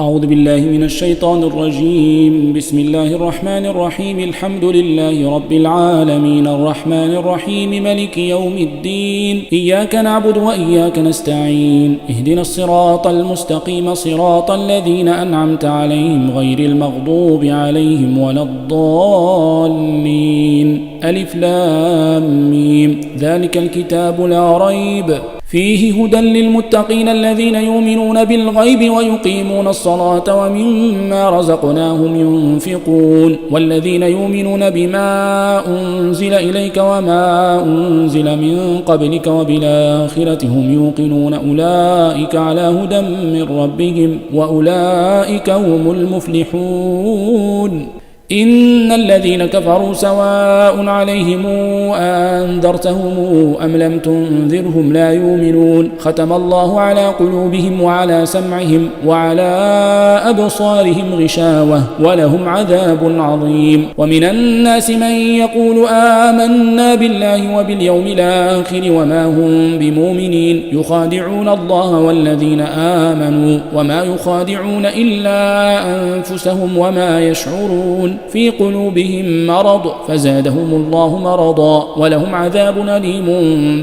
أعوذ بالله من الشيطان الرجيم. بسم الله الرحمن الرحيم. الحمد لله رب العالمين الرحمن الرحيم ملك يوم الدين. إياك نعبد وإياك نستعين. اهدنا الصراط المستقيم صراط الذين أنعمت عليهم غير المغضوب عليهم ولا الضالين. ألف لام ميم. ذلك الكتاب لا ريب فيه هدى للمتقين الذين يؤمنون بالغيب ويقيمون الصلاة ومما رزقناهم ينفقون والذين يؤمنون بما أنزل إليك وما أنزل من قبلك وبالآخرة هم يوقنون أولئك على هدى من ربهم وأولئك هم المفلحون. إن الذين كفروا سواء عليهم أنذرتهم أم لم تنذرهم لا يؤمنون. ختم الله على قلوبهم وعلى سمعهم وعلى أبصارهم غشاوة ولهم عذاب عظيم. ومن الناس من يقول آمنا بالله وباليوم الآخر وما هم بمؤمنين يخادعون الله والذين آمنوا وما يخادعون إلا أنفسهم وما يشعرون. في قلوبهم مرض فزادهم الله مرضا ولهم عذاب أليم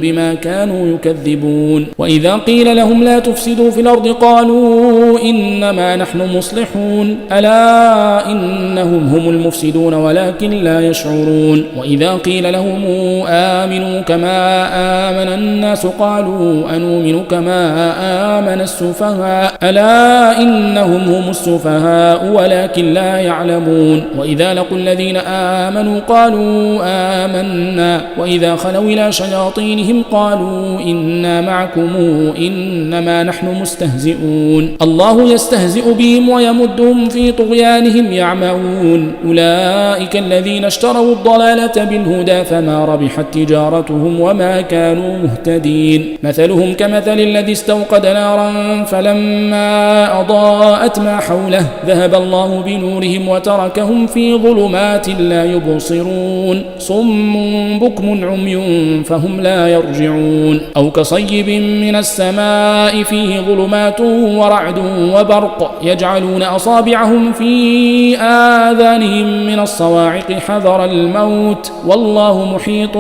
بما كانوا يكذبون. وإذا قيل لهم لا تفسدوا في الأرض قالوا إنما نحن مصلحون ألا إنهم هم المفسدون ولكن لا يشعرون. وإذا قيل لهم آمنوا كما آمن الناس قالوا أنؤمن كما آمن السفهاء ألا إنهم هم السفهاء ولكن لا يعلمون. وإذا لقوا الذين آمنوا قالوا آمنا وإذا خلوا إلى شياطينهم قالوا إنا معكم إنما نحن مستهزئون. الله يستهزئ بهم ويمدهم في طغيانهم يعمهون. أولئك الذين اشتروا الضلالة بالهدى فما ربحت تجارتهم وما كانوا مهتدين. مثلهم كمثل الذي استوقد نارا فلما أضاءت ما حوله ذهب الله بنورهم وتركهم في ظلمات لا يبصرون. صم بكم عمي فهم لا يرجعون. أو كصيب من السماء فيه ظلمات ورعد وبرق يجعلون أصابعهم في آذانهم من الصواعق حذر الموت والله محيط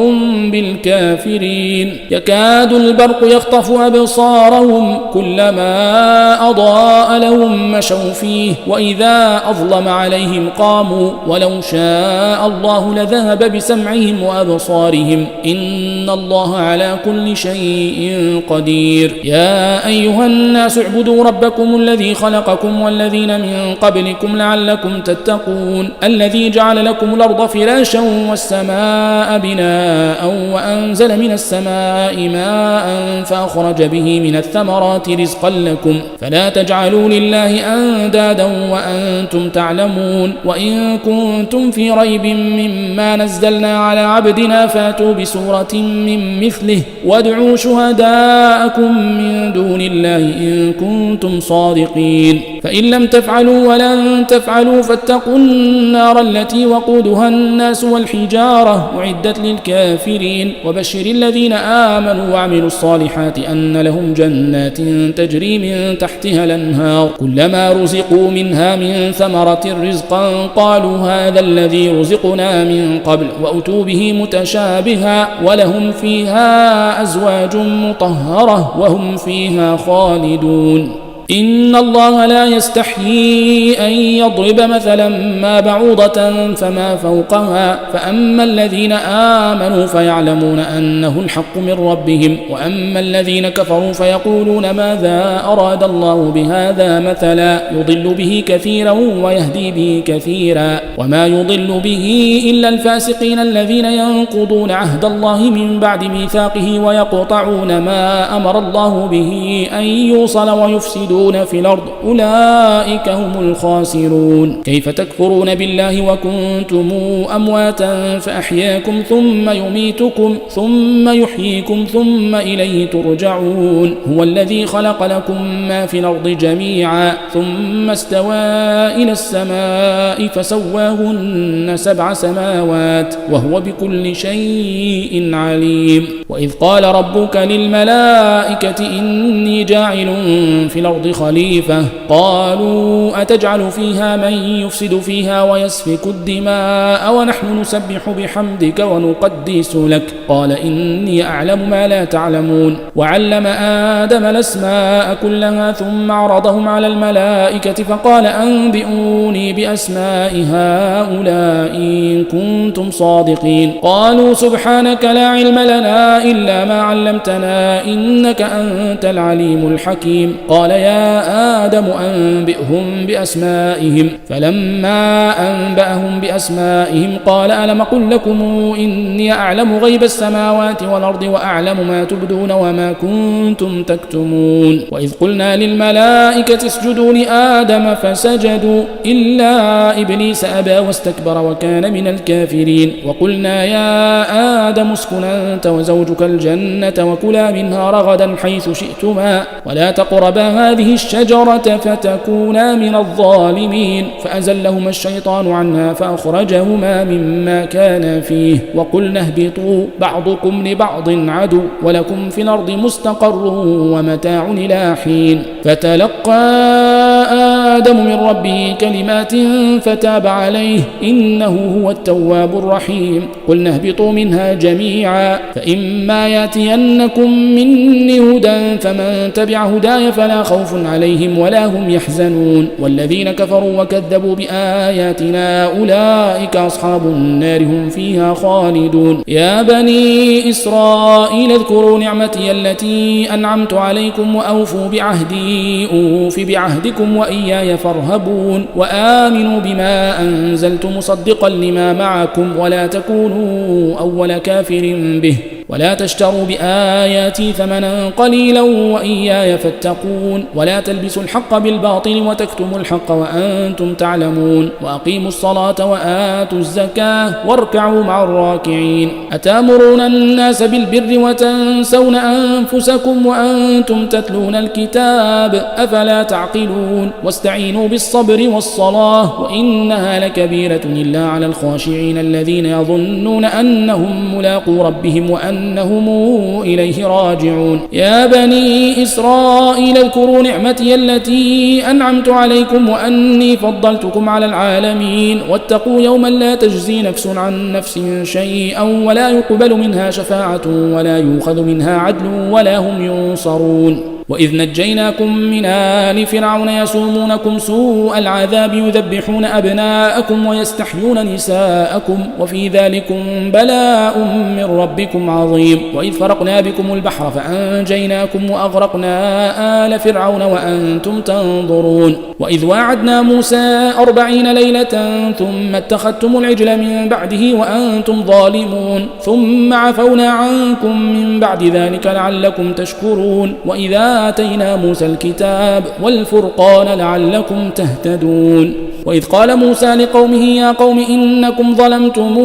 بالكافرين. يكاد البرق يخطف أبصارهم كلما أضاء لهم مشوا فيه وإذا أظلم عليهم قاموا ولو شاء الله لذهب بسمعهم وأبصارهم إن الله على كل شيء قدير. يا أيها الناس اعبدوا ربكم الذي خلقكم والذين من قبلكم لعلكم تتقون. الذي جعل لكم الأرض فراشا والسماء بناء وأنزل من السماء ماء فأخرج به من الثمرات رزقا لكم فلا تجعلوا لله أندادا وأنتم تعلمون. وإن كنتم في ريب مما نزلنا على عبدنا فاتوا بسورة من مثله وادعوا شهداءكم من دون الله إن كنتم صادقين. فإن لم تفعلوا ولن تفعلوا فاتقوا النار التي وقودها الناس والحجارة أعدت للكافرين. وبشر الذين آمنوا وعملوا الصالحات أن لهم جنات تجري من تحتها الأنهار كلما رزقوا منها من ثمرة رزقا قالوا هذا الذي رزقنا من قبل وأتوا به متشابها ولهم فيها أزواج مطهرة وهم فيها خالدون. إن الله لا يستحيي أن يضرب مثلا ما بعوضة فما فوقها فأما الذين آمنوا فيعلمون أنه الحق من ربهم وأما الذين كفروا فيقولون ماذا أراد الله بهذا مثلا يضل به كثيرا ويهدي به كثيرا وما يضل به إلا الفاسقين الذين ينقضون عهد الله من بعد ميثاقه ويقطعون ما أمر الله به أن يوصل ويفسدون في الأرض أولئك هم الخاسرون. كيف تكفرون بالله وكنتم أمواتا فأحياكم ثم يميتكم ثم يحييكم ثم إليه ترجعون. هو الذي خلق لكم ما في الأرض جميعا ثم استوى إلى السماء فسواهن 7 سماوات وهو بكل شيء عليم. وإذ قال ربك للملائكة إني جاعل في الأرض الأرض خليفة قالوا أتجعل فيها من يفسد فيها ويسفك الدماء ونحن نسبح بحمدك ونقدس لك قال إني أعلم ما لا تعلمون وعلم آدم الأسماء كلها ثم عرضهم على الملائكة فقال أنبئوني بأسماء هؤلاء إن كنتم صادقين قالوا سبحانك لا علم لنا إلا ما علمتنا إنك أنت العليم الحكيم قال يا آدم أنبئهم بأسمائهم فلما أنبأهم بأسمائهم قال ألم أقل لكم إني أعلم غيب السماوات والأرض وأعلم ما تبدون وما كنتم تكتمون وإذ قلنا للملائكة اسجدوا لآدم فسجدوا إلا إبليس أبى واستكبر وكان من الكافرين وقلنا يا آدم اسكن أنت وزوجك الجنة وكلا منها رغدا حيث شئتما ولا تقربا هذه الشجرة فتكونا من الظالمين فأزلهما الشيطان عنها فأخرجهما مما كان فيه وقلنا اهبطوا بعضكم لبعض عدو ولكم في الأرض مستقر ومتاع إلى حين فتلقى آدم من ربه كلمات فتاب عليه إنه هو التواب الرحيم قلنا اهبطوا منها جميعا فإما يأتينكم مني هدى فمن تبع هداي فلا خوف عليهم ولا هم يحزنون والذين كفروا وكذبوا بآياتنا أولئك أصحاب النار هم فيها خالدون يا بني إسرائيل اذكروا نعمتي التي أنعمت عليكم وأوفوا بعهدي أوف بعهدكم وإياي فارهبون وآمنوا بما أنزلت مصدقا لما معكم ولا تكونوا أول كافر به ولا تشتروا بآياتي ثمنا قليلا وإياي فاتقون ولا تلبسوا الحق بالباطل وتكتموا الحق وأنتم تعلمون وأقيموا الصلاة وآتوا الزكاة واركعوا مع الراكعين أتامرون الناس بالبر وتنسون أنفسكم وأنتم تتلون الكتاب أفلا تعقلون واستعينوا بالصبر والصلاة وإنها لكبيرة إلا على الخاشعين الذين يظنون أنهم ملاقو ربهم وأنهم إليه راجعون يا بني إسرائيل اذكروا نعمتي التي أنعمت عليكم وأني فضلتكم على العالمين واتقوا يوما لا تجزي نفس عن نفس شيئا ولا يقبل منها شفاعة ولا يؤخذ منها عدل ولا هم ينصرون وإذ نجيناكم من آل فرعون يسومونكم سوء العذاب يذبحون أبناءكم ويستحيون نساءكم وفي ذلكم بلاء من ربكم عظيم وإذ فرقنا بكم البحر فأنجيناكم وأغرقنا آل فرعون وأنتم تنظرون وإذ واعدنا موسى 40 ليلة ثم اتخذتم العجل من بعده وأنتم ظالمون ثم عفونا عنكم من بعد ذلك لعلكم تشكرون وإذا آتينا موسى الكتاب والفرقان لعلكم تهتدون وإذ قال موسى لقومه يا قوم إنكم ظلمتم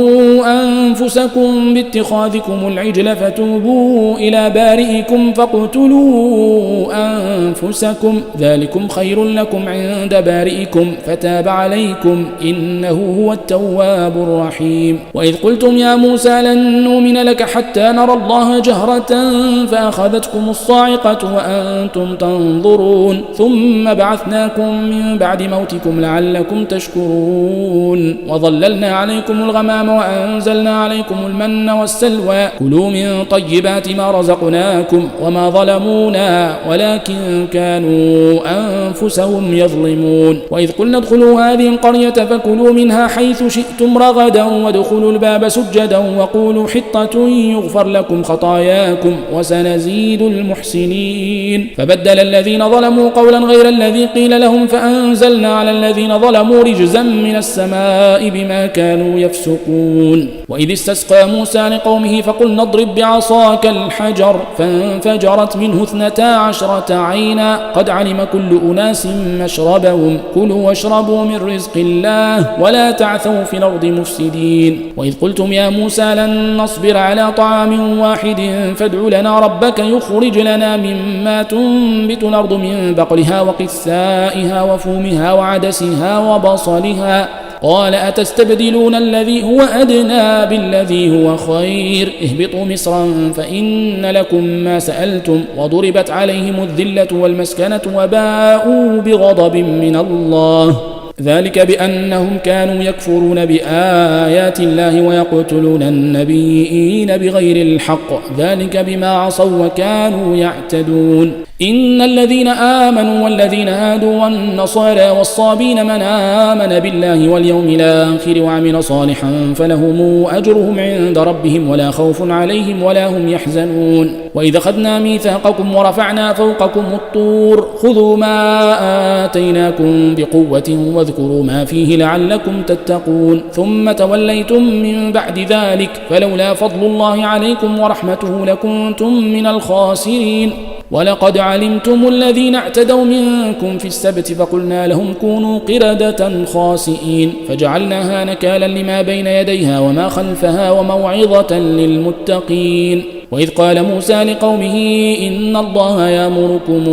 أنفسكم باتخاذكم العجل فتوبوا إلى بارئكم فاقتلوا أنفسكم ذلكم خير لكم عند بارئكم فتاب عليكم إنه هو التواب الرحيم وإذ قلتم يا موسى لن نؤمن لك حتى نرى الله جهرة فأخذتكم الصاعقة وأنتم تنظرون ثم بعثناكم من بعد موتكم لعلكم تشكرون وظللنا عليكم الغمام وأنزلنا عليكم المن والسلوى كلوا من طيبات ما رزقناكم وما ظلمونا ولكن كانوا أنفسهم يظلمون وإذ قلنا ادخلوا هذه القرية فكلوا منها حيث شئتم رغدا وادخلوا الباب سجدا وقولوا حطة يغفر لكم خطاياكم وسنزيد المحسنين فبدل الذين ظلموا قولا غير الذي قيل لهم فأنزلنا على الذين ظلموا رجزا من السماء بما كانوا يفسقون وإذ استسقى موسى لقومه فقلنا اضرب بعصاك الحجر فانفجرت منه 12 عينا قد علم كل أناس مشربهم كلوا واشربوا من رزق الله ولا تعثوا في الأرض مفسدين وإذ قلتم يا موسى لن نصبر على طعام واحد فادع لنا ربك يخرج لنا مما تنبت الأرض من بقلها وقثائها وفومها وعدسها وبصلها قال أتستبدلون الذي هو أدنى بالذي هو خير اهبطوا مصرا فإن لكم ما سألتم وضربت عليهم الذلة والمسكنة وباءوا بغضب من الله ذلك بأنهم كانوا يكفرون بآيات الله ويقتلون النبيين بغير الحق ذلك بما عصوا وكانوا يعتدون إن الذين آمنوا والذين هادوا والنصارى والصابين من آمن بالله واليوم الآخر وعمل صالحا فلهم أجرهم عند ربهم ولا خوف عليهم ولا هم يحزنون وإذا أخذنا ميثاقكم ورفعنا فوقكم الطور خذوا ما آتيناكم بقوة واذكروا ما فيه لعلكم تتقون ثم توليتم من بعد ذلك فلولا فضل الله عليكم ورحمته لكنتم من الخاسرين ولقد علمتم الذين اعتدوا منكم في السبت فقلنا لهم كونوا قردة خاسئين فجعلناها نكالا لما بين يديها وما خلفها وموعظة للمتقين وإذ قال موسى لقومه إن الله يأمركم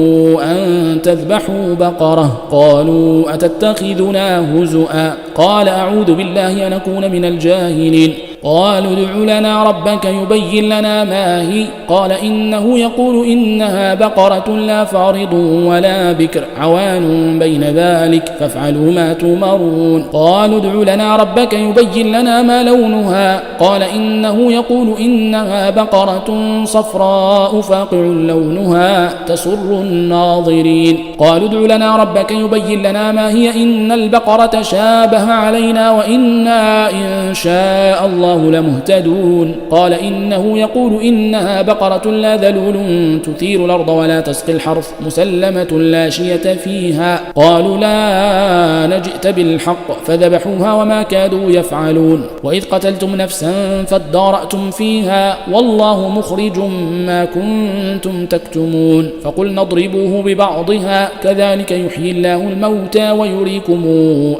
أن تذبحوا بقرة قالوا أتتخذنا هزؤا قال أعوذ بالله أن أكون من الجاهلين قالوا ادع لنا ربك يبين لنا ما هي قال إنه يقول إنها بقرة لا فارض ولا بكر عوان بين ذلك فافعلوا ما تؤمرون قالوا ادع لنا ربك يبين لنا ما لونها قال إنه يقول إنها بقرة صفراء فاقع لونها تسر الناظرين قالوا ادع لنا ربك يبين لنا ما هي إن البقرة شابه علينا وإنا إن شاء الله لمهتدون قال إنه يقول إنها بقرة لا ذلول تثير الأرض ولا تسقي الحرث مسلمة لا شية فيها قالوا لا نجئت بالحق فذبحوها وما كادوا يفعلون وإذ قتلتم نفسا فادارأتم فيها والله مخرج ما كنتم تكتمون فقلنا اضربوه ببعضها كذلك يحيي الله الموتى ويريكم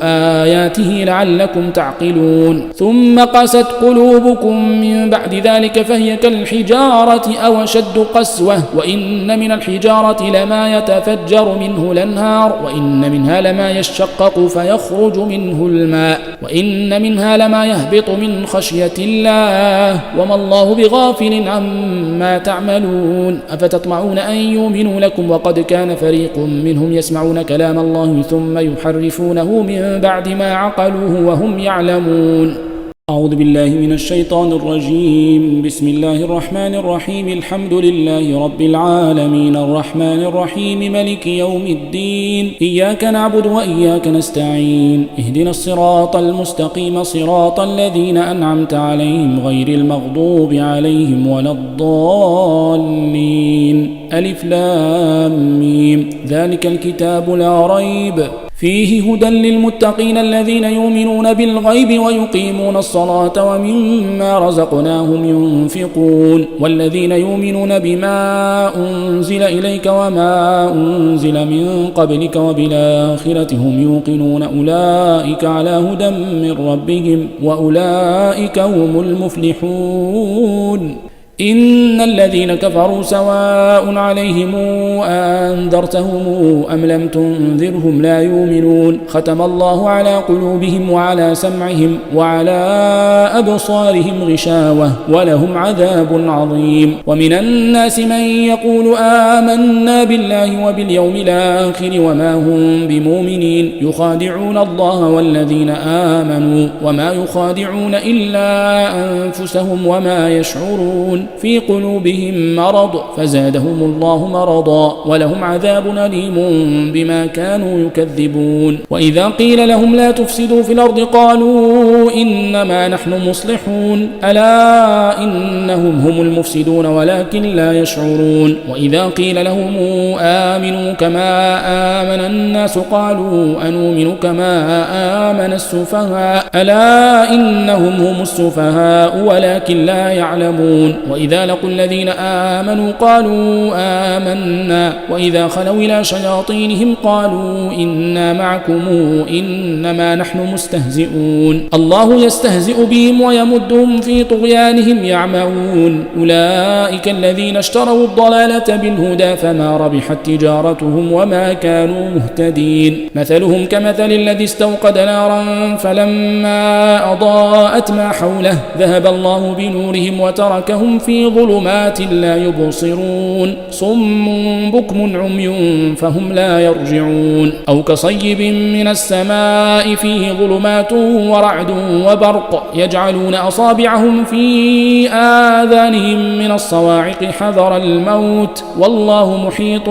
آياته لعلكم تعقلون ثم قست قلوبكم من بعد ذلك فهي كالحجارة أو أشد قسوة وإن من الحجارة لما يتفجر منه الأنهار وإن منها لما يشقق فيخرج منه الماء وإن منها لما يهبط من خشية الله وما الله بغافل عما تعملون أفتطمعون أن يؤمنوا لكم وقد كان فريق منهم يسمعون كلام الله ثم يحرفونه من بعد ما عقلوه وهم يعلمون أعوذ بالله من الشيطان الرجيم بسم الله الرحمن الرحيم الحمد لله رب العالمين الرحمن الرحيم ملك يوم الدين إياك نعبد وإياك نستعين اهدنا الصراط المستقيم صراط الذين أنعمت عليهم غير المغضوب عليهم ولا الضالين ألف لام ميم ذلك الكتاب لا ريب فيه هدى للمتقين الذين يؤمنون بالغيب ويقيمون الصلاة ومما رزقناهم ينفقون والذين يؤمنون بما أنزل إليك وما أنزل من قبلك وبالآخرة هم يوقنون أولئك على هدى من ربهم وأولئك هم المفلحون إن الذين كفروا سواء عليهم أنذرتهم أم لم تنذرهم لا يؤمنون ختم الله على قلوبهم وعلى سمعهم وعلى أبصارهم غشاوة ولهم عذاب عظيم ومن الناس من يقول آمنا بالله وباليوم الآخر وما هم بمؤمنين يخادعون الله والذين آمنوا وما يخادعون إلا أنفسهم وما يشعرون في قلوبهم مرض فزادهم الله مرضا ولهم عذاب أليم بما كانوا يكذبون وإذا قيل لهم لا تفسدوا في الأرض قالوا إنما نحن مصلحون ألا إنهم هم المفسدون ولكن لا يشعرون وإذا قيل لهم آمنوا كما آمن الناس قالوا أنؤمن كما آمن السفهاء ألا إنهم هم السفهاء ولكن لا يعلمون وإذا لقوا الذين آمنوا قالوا آمنا وإذا خلوا إلى شياطينهم قالوا إنا معكم إنما نحن مستهزئون الله يستهزئ بهم ويمدهم في طغيانهم يعمهون أولئك الذين اشتروا الضلالة بالهدى فما ربحت تجارتهم وما كانوا مهتدين مثلهم كمثل الذي استوقد نارا فلما أضاءت ما حوله ذهب الله بنورهم وتركهم في ظلمات لا يبصرون صم بكم عمي فهم لا يرجعون أو كصيب من السماء فيه ظلمات ورعد وبرق يجعلون أصابعهم في آذانهم من الصواعق حذر الموت والله محيط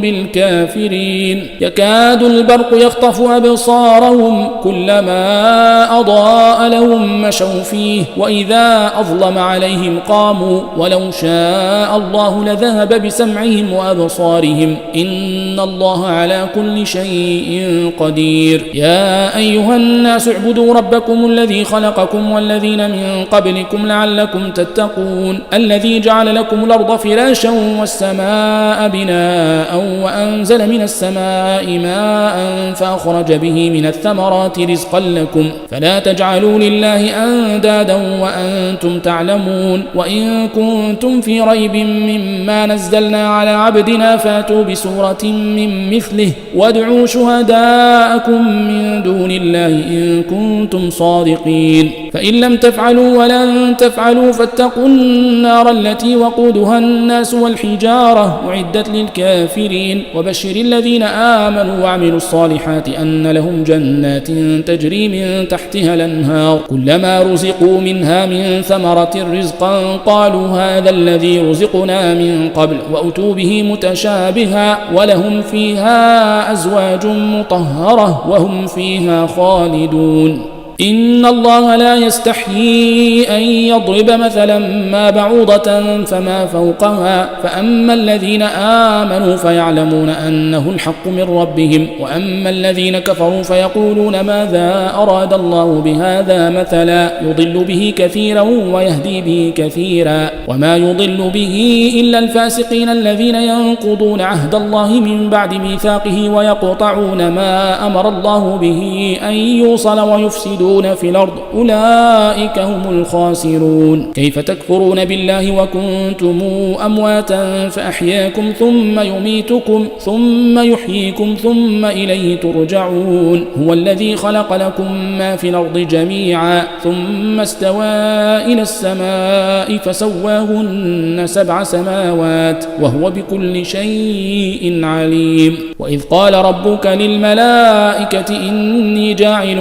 بالكافرين يكاد البرق يخطف أبصارهم كلما أضاء لهم مشوا فيه وإذا أظلم عليهم قاموا ولو شاء الله لذهب بسمعهم وأبصارهم إن الله على كل شيء قدير يا أيها الناس اعبدوا ربكم الذي خلقكم والذين من قبلكم لعلكم تتقون الذي جعل لكم الأرض فراشا والسماء بناء وأنزل من السماء ماء فأخرج به من الثمرات رزقا لكم فلا تجعلوا لله أندادا وأنتم تعلمون وإن كنتم في ريب مما نزلنا على عبدنا فاتوا بسورة من مثله وادعوا شهداءكم من دون الله إن كنتم صادقين فإن لم تفعلوا ولن تفعلوا فاتقوا النار التي وقودها الناس والحجارة أعدت للكافرين وبشر الذين آمنوا وعملوا الصالحات أن لهم جنات تجري من تحتها الأنهار كلما رزقوا منها من ثمرة رزقا قالوا هذا الذي رزقنا من قبل وأتوا به متشابها ولهم فيها أزواج مطهرة وهم فيها خالدون إن الله لا يستحيي أن يضرب مثلا ما بعوضة فما فوقها فأما الذين آمنوا فيعلمون أنه الحق من ربهم وأما الذين كفروا فيقولون ماذا أراد الله بهذا مثلا يضل به كثيرا ويهدي به كثيرا وما يضل به إلا الفاسقين الذين ينقضون عهد الله من بعد ميثاقه ويقطعون ما أمر الله به أن يوصل ويفسدون في الأرض أولئك هم الخاسرون كيف تكفرون بالله وكنتم أمواتا فأحياكم ثم يميتكم ثم يحييكم ثم إليه ترجعون هو الذي خلق لكم ما في الأرض جميعا ثم استوى إلى السماء فسواهن 7 سماوات وهو بكل شيء عليم وإذ قال ربك للملائكة إني جاعل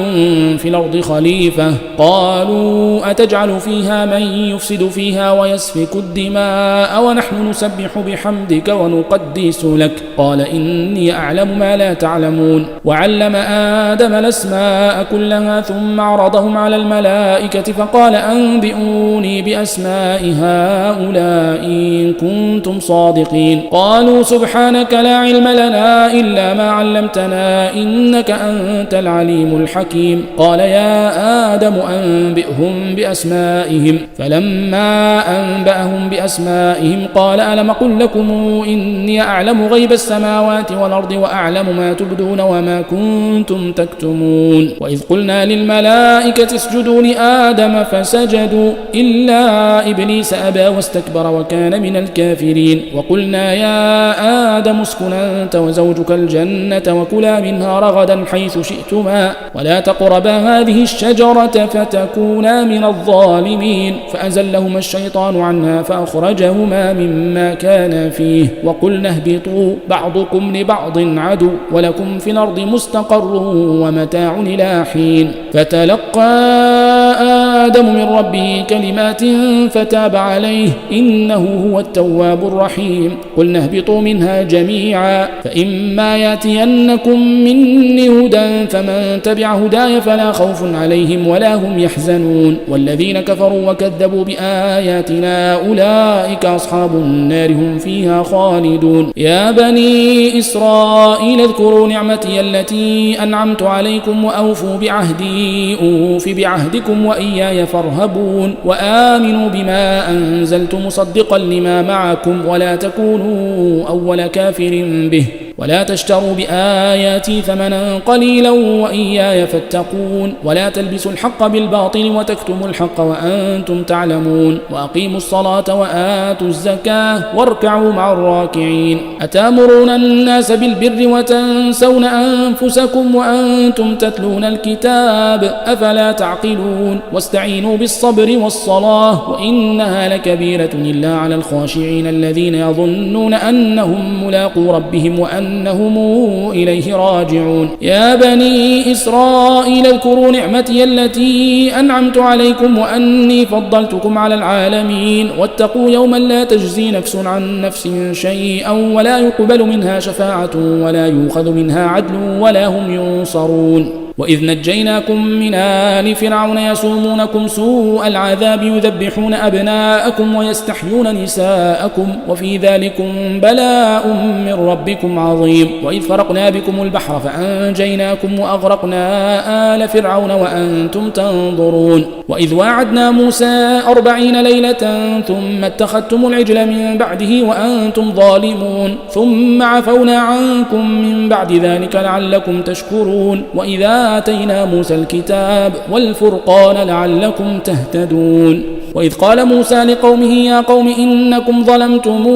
في الأرض خليفة قالوا أتجعل فيها من يفسد فيها ويسفك الدماء ونحن نسبح بحمدك ونقدس لك قال إني أعلم ما لا تعلمون وعلم آدم الأسماء كلها ثم عرضهم على الملائكة فقال أنبئوني بأسماء هؤلاء إن كنتم صادقين قالوا سبحانك لا علم لنا إلا ما علمتنا إنك أنت العليم الحكيم قال يا آدم أنبئهم بأسمائهم فلما أنبأهم بأسمائهم قال ألم أقل لكم إني أعلم غيب السماوات والأرض وأعلم ما تبدون وما كنتم تكتمون وإذ قلنا للملائكة اسجدوا لآدم فسجدوا إلا إبليس أبى واستكبر وكان من الكافرين وقلنا يا آدم اسكن أنت وزوجك الجنة وكلا منها رغدا حيث شئتما ولا تقربا هذه الشجرة فتكونا من الظالمين فأزلهما الشيطان عنها فأخرجهما مما كان فيه وقلنا اهبطوا بعضكم لبعض عدو ولكم في الأرض مستقر ومتاع إلى حين فتلقى آدم من ربه كلمات فتاب عليه إنه هو التواب الرحيم قلنا اهبطوا منها جميعا فإما يأتينكم مني هدى فمن تبع هداي فلا خوف عليهم ولا هم يحزنون والذين كفروا وكذبوا بآياتنا أولئك أصحاب النار هم فيها خالدون يا بني إسرائيل اذكروا نعمتي التي أنعمت عليكم وأوفوا بعهدي أوف بعهدكم وإياي وإياي فارهبون وآمنوا بما أنزلت مصدقا لما معكم ولا تكونوا أول كافر به ولا تشتروا بآياتي ثمنا قليلا وإياي فاتقون ولا تلبسوا الحق بالباطل وتكتموا الحق وأنتم تعلمون وأقيموا الصلاة وآتوا الزكاة واركعوا مع الراكعين أتامرون الناس بالبر وتنسون أنفسكم وأنتم تتلون الكتاب أفلا تعقلون واستعينوا بالصبر والصلاة وإنها لكبيرة إلا على الخاشعين الذين يظنون أنهم ملاقو ربهم وأنهم إليه راجعون يا بني إسرائيل اذكروا نعمتي التي أنعمت عليكم وأني فضلتكم على العالمين واتقوا يوما لا تجزي نفس عن نفس شيئا ولا يقبل منها شفاعة ولا يؤخذ منها عدل ولا هم ينصرون وإذ نجيناكم من آل فرعون يسومونكم سوء العذاب يذبحون أبناءكم ويستحيون نساءكم وفي ذلكم بلاء من ربكم عظيم وإذ فرقنا بكم البحر فأنجيناكم وأغرقنا آل فرعون وأنتم تنظرون وإذ واعدنا موسى 40 ليلة ثم اتخذتم العجل من بعده وأنتم ظالمون ثم عفونا عنكم من بعد ذلك لعلكم تشكرون وإذا آتينا موسى الكتاب والفرقان لعلكم تهتدون وإذ قال موسى لقومه يا قوم إنكم ظلمتم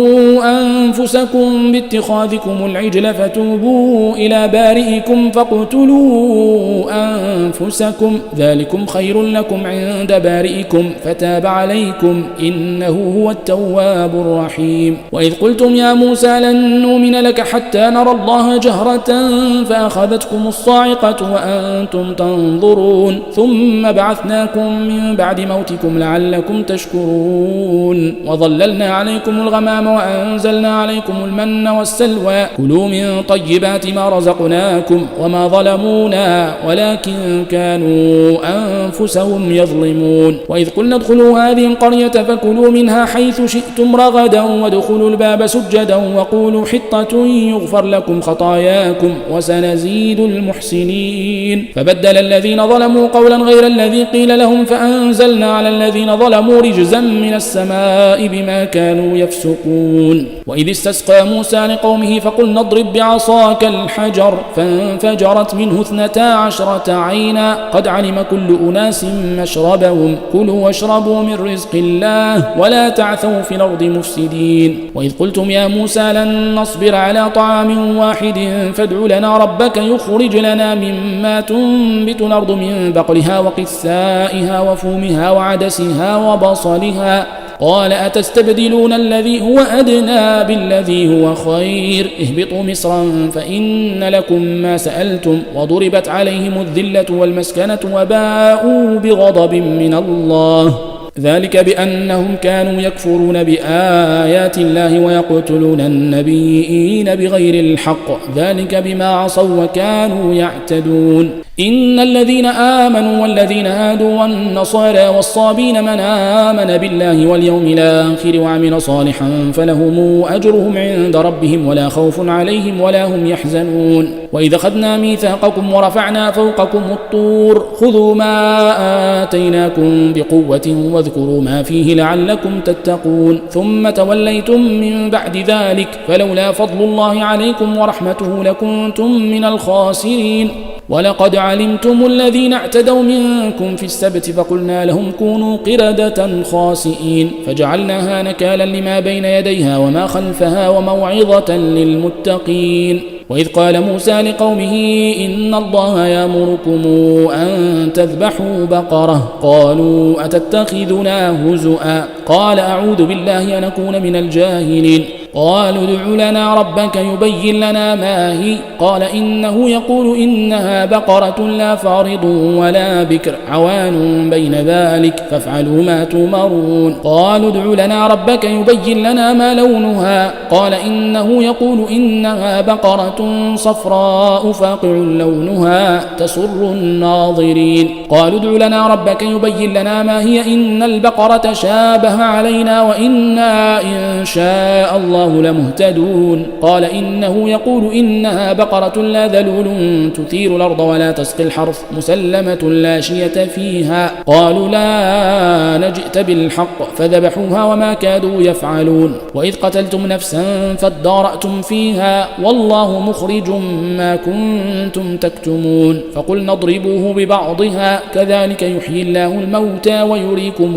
أنفسكم باتخاذكم العجل فتوبوا إلى بارئكم فاقتلوا أنفسكم ذلكم خير لكم عند بارئكم فتاب عليكم إنه هو التواب الرحيم وإذ قلتم يا موسى لن نؤمن لك حتى نرى الله جهرة فأخذتكم الصاعقة وأنتم تنظرون ثم بعثناكم من بعد موتكم لعلكم تشكرون وظللنا عليكم الغمام وأنزلنا عليكم المن والسلوى كلوا من طيبات ما رزقناكم وما ظلمونا ولكن كانوا أنفسهم يظلمون وإذ قلنا ادخلوا هذه القرية فكلوا منها حيث شئتم رغدا وادخلوا الباب سجدا وقولوا حطة يغفر لكم خطاياكم وسنزيد المحسنين فبدل الذين ظلموا قولا غير الذي قيل لهم فأنزلنا على الذين ظلموا رجزا من السماء بما كانوا يفسقون وإذ استسقى موسى لقومه فقلنا اضرب بعصاك الحجر فانفجرت منه 12 عينا قد علم كل أناس مشربهم كلوا واشربوا من رزق الله ولا تعثوا في الأرض مفسدين وإذ قلتم يا موسى لن نصبر على طعام واحد فادع لنا ربك يخرج لنا مما تنبت الأرض من بقلها وقثائها وفومها وعدسها وبصلها قال أتستبدلون الذي هو أدنى بالذي هو خير اهبطوا مصرا فإن لكم ما سألتم وضربت عليهم الذلة والمسكنة وباءوا بغضب من الله ذلك بأنهم كانوا يكفرون بآيات الله ويقتلون النبيين بغير الحق ذلك بما عصوا وكانوا يعتدون إن الذين آمنوا والذين هادوا والنصارى والصابين من آمن بالله واليوم الآخر وعمل صالحا فلهم أجرهم عند ربهم ولا خوف عليهم ولا هم يحزنون وإذا أخذنا ميثاقكم ورفعنا فوقكم الطور خذوا ما آتيناكم بقوة واذكروا ما فيه لعلكم تتقون ثم توليتم من بعد ذلك فلولا فضل الله عليكم ورحمته لكنتم من الخاسرين ولقد علمتم الذين اعتدوا منكم في السبت فقلنا لهم كونوا قردة خاسئين فجعلناها نكالا لما بين يديها وما خلفها وموعظة للمتقين وإذ قال موسى لقومه إن الله يأمركم أن تذبحوا بقرة قالوا أتتخذنا هزؤا قال أعوذ بالله أن أكون من الجاهلين قالوا ادع لنا ربك يبين لنا ما هي قال إنه يقول إنها بقرة لا فارض ولا بكر عوان بين ذلك فافعلوا ما تؤمرون قالوا ادع لنا ربك يبين لنا ما لونها قال إنه يقول إنها بقرة صفراء فاقع لونها تسر الناظرين قالوا ادع لنا ربك يبين لنا ما هي إن البقرة شابه علينا وإنا إن شاء الله الله لمهتدون. قال إنه يقول إنها بقرة لا ذلول تثير الأرض ولا تسقي الحرث مسلمة لا شية فيها. قالوا لا نجئت بالحق فذبحوها وما كادوا يفعلون. وإذ قتلتم نفسا فادارأتم فيها والله مخرج ما كنتم تكتمون. فقلنا اضربوه ببعضها كذلك يحيي الله الموتى ويريكم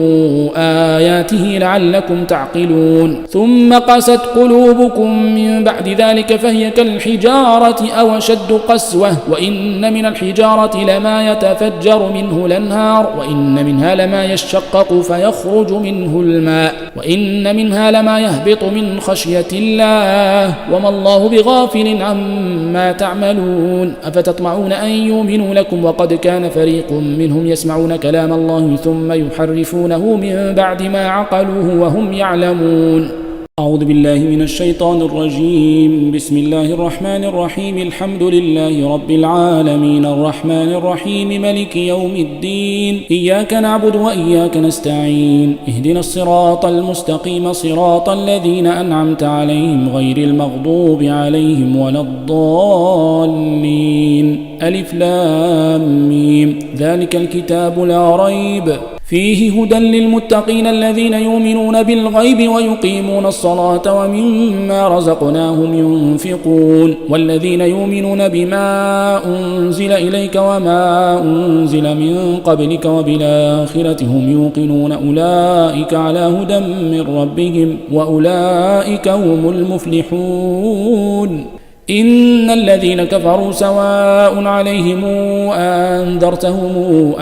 آياته لعلكم تعقلون. ثم قست قلوبكم من بعد ذلك فهي كالحجارة أو أشد قسوة وإن من الحجارة لما يتفجر منه الأنهار وإن منها لما يشقق فيخرج منه الماء وإن منها لما يهبط من خشية الله وما الله بغافل عما تعملون. أفتطمعون أن يؤمنوا لكم وقد كان فريق منهم يسمعون كلام الله ثم يحرفونه من بعد ما عقلوه وهم يعلمون. أعوذ بالله من الشيطان الرجيم. بسم الله الرحمن الرحيم. الحمد لله رب العالمين الرحمن الرحيم ملك يوم الدين. إياك نعبد وإياك نستعين. اهدنا الصراط المستقيم صراط الذين أنعمت عليهم غير المغضوب عليهم ولا الضالين. ألف لام ميم. ذلك الكتاب لا ريب فيه هدى للمتقين الذين يؤمنون بالغيب ويقيمون الصلاة ومما رزقناهم ينفقون والذين يؤمنون بما أنزل إليك وما أنزل من قبلك وبالآخرة هم يوقنون أولئك على هدى من ربهم وأولئك هم المفلحون. إن الذين كفروا سواء عليهم أنذرتهم